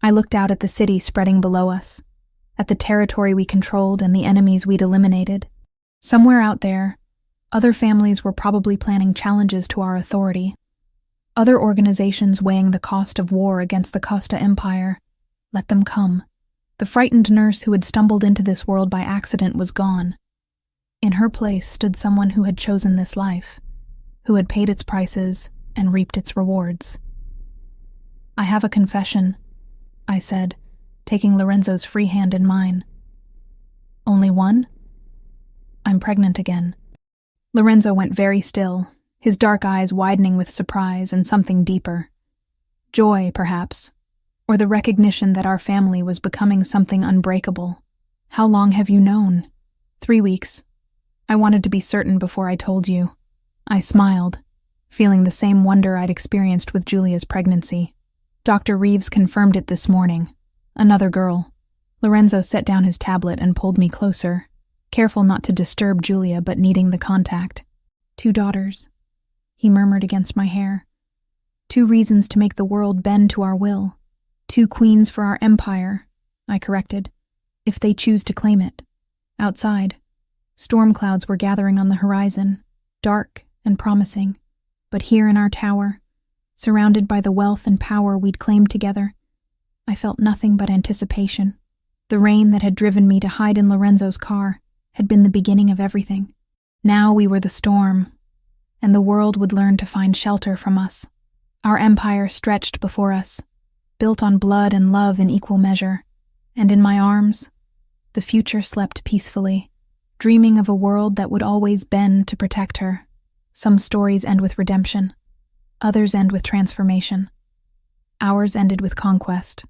I looked out at the city spreading below us, at the territory we controlled and the enemies we'd eliminated. Somewhere out there, other families were probably planning challenges to our authority. Other organizations weighing the cost of war against the Costa Empire. Let them come. The frightened nurse who had stumbled into this world by accident was gone. In her place stood someone who had chosen this life, who had paid its prices and reaped its rewards. I have a confession, I said, taking Lorenzo's free hand in mine. Only one? I'm pregnant again. Lorenzo went very still, his dark eyes widening with surprise and something deeper. Joy, perhaps, or the recognition that our family was becoming something unbreakable. How long have you known? 3 weeks. I wanted to be certain before I told you. I smiled, feeling the same wonder I'd experienced with Julia's pregnancy. Dr. Reeves confirmed it this morning. Another girl. Lorenzo set down his tablet and pulled me closer, careful not to disturb Julia but needing the contact. 2 daughters, he murmured against my hair. 2 reasons to make the world bend to our will. 2 queens for our empire, I corrected, if they choose to claim it. Outside, storm clouds were gathering on the horizon, dark and promising. But here in our tower, surrounded by the wealth and power we'd claimed together, I felt nothing but anticipation. The rain that had driven me to hide in Lorenzo's car had been the beginning of everything. Now we were the storm, and the world would learn to find shelter from us. Our empire stretched before us, built on blood and love in equal measure, and in my arms, the future slept peacefully, dreaming of a world that would always bend to protect her. Some stories end with redemption, others end with transformation. Ours ended with conquest.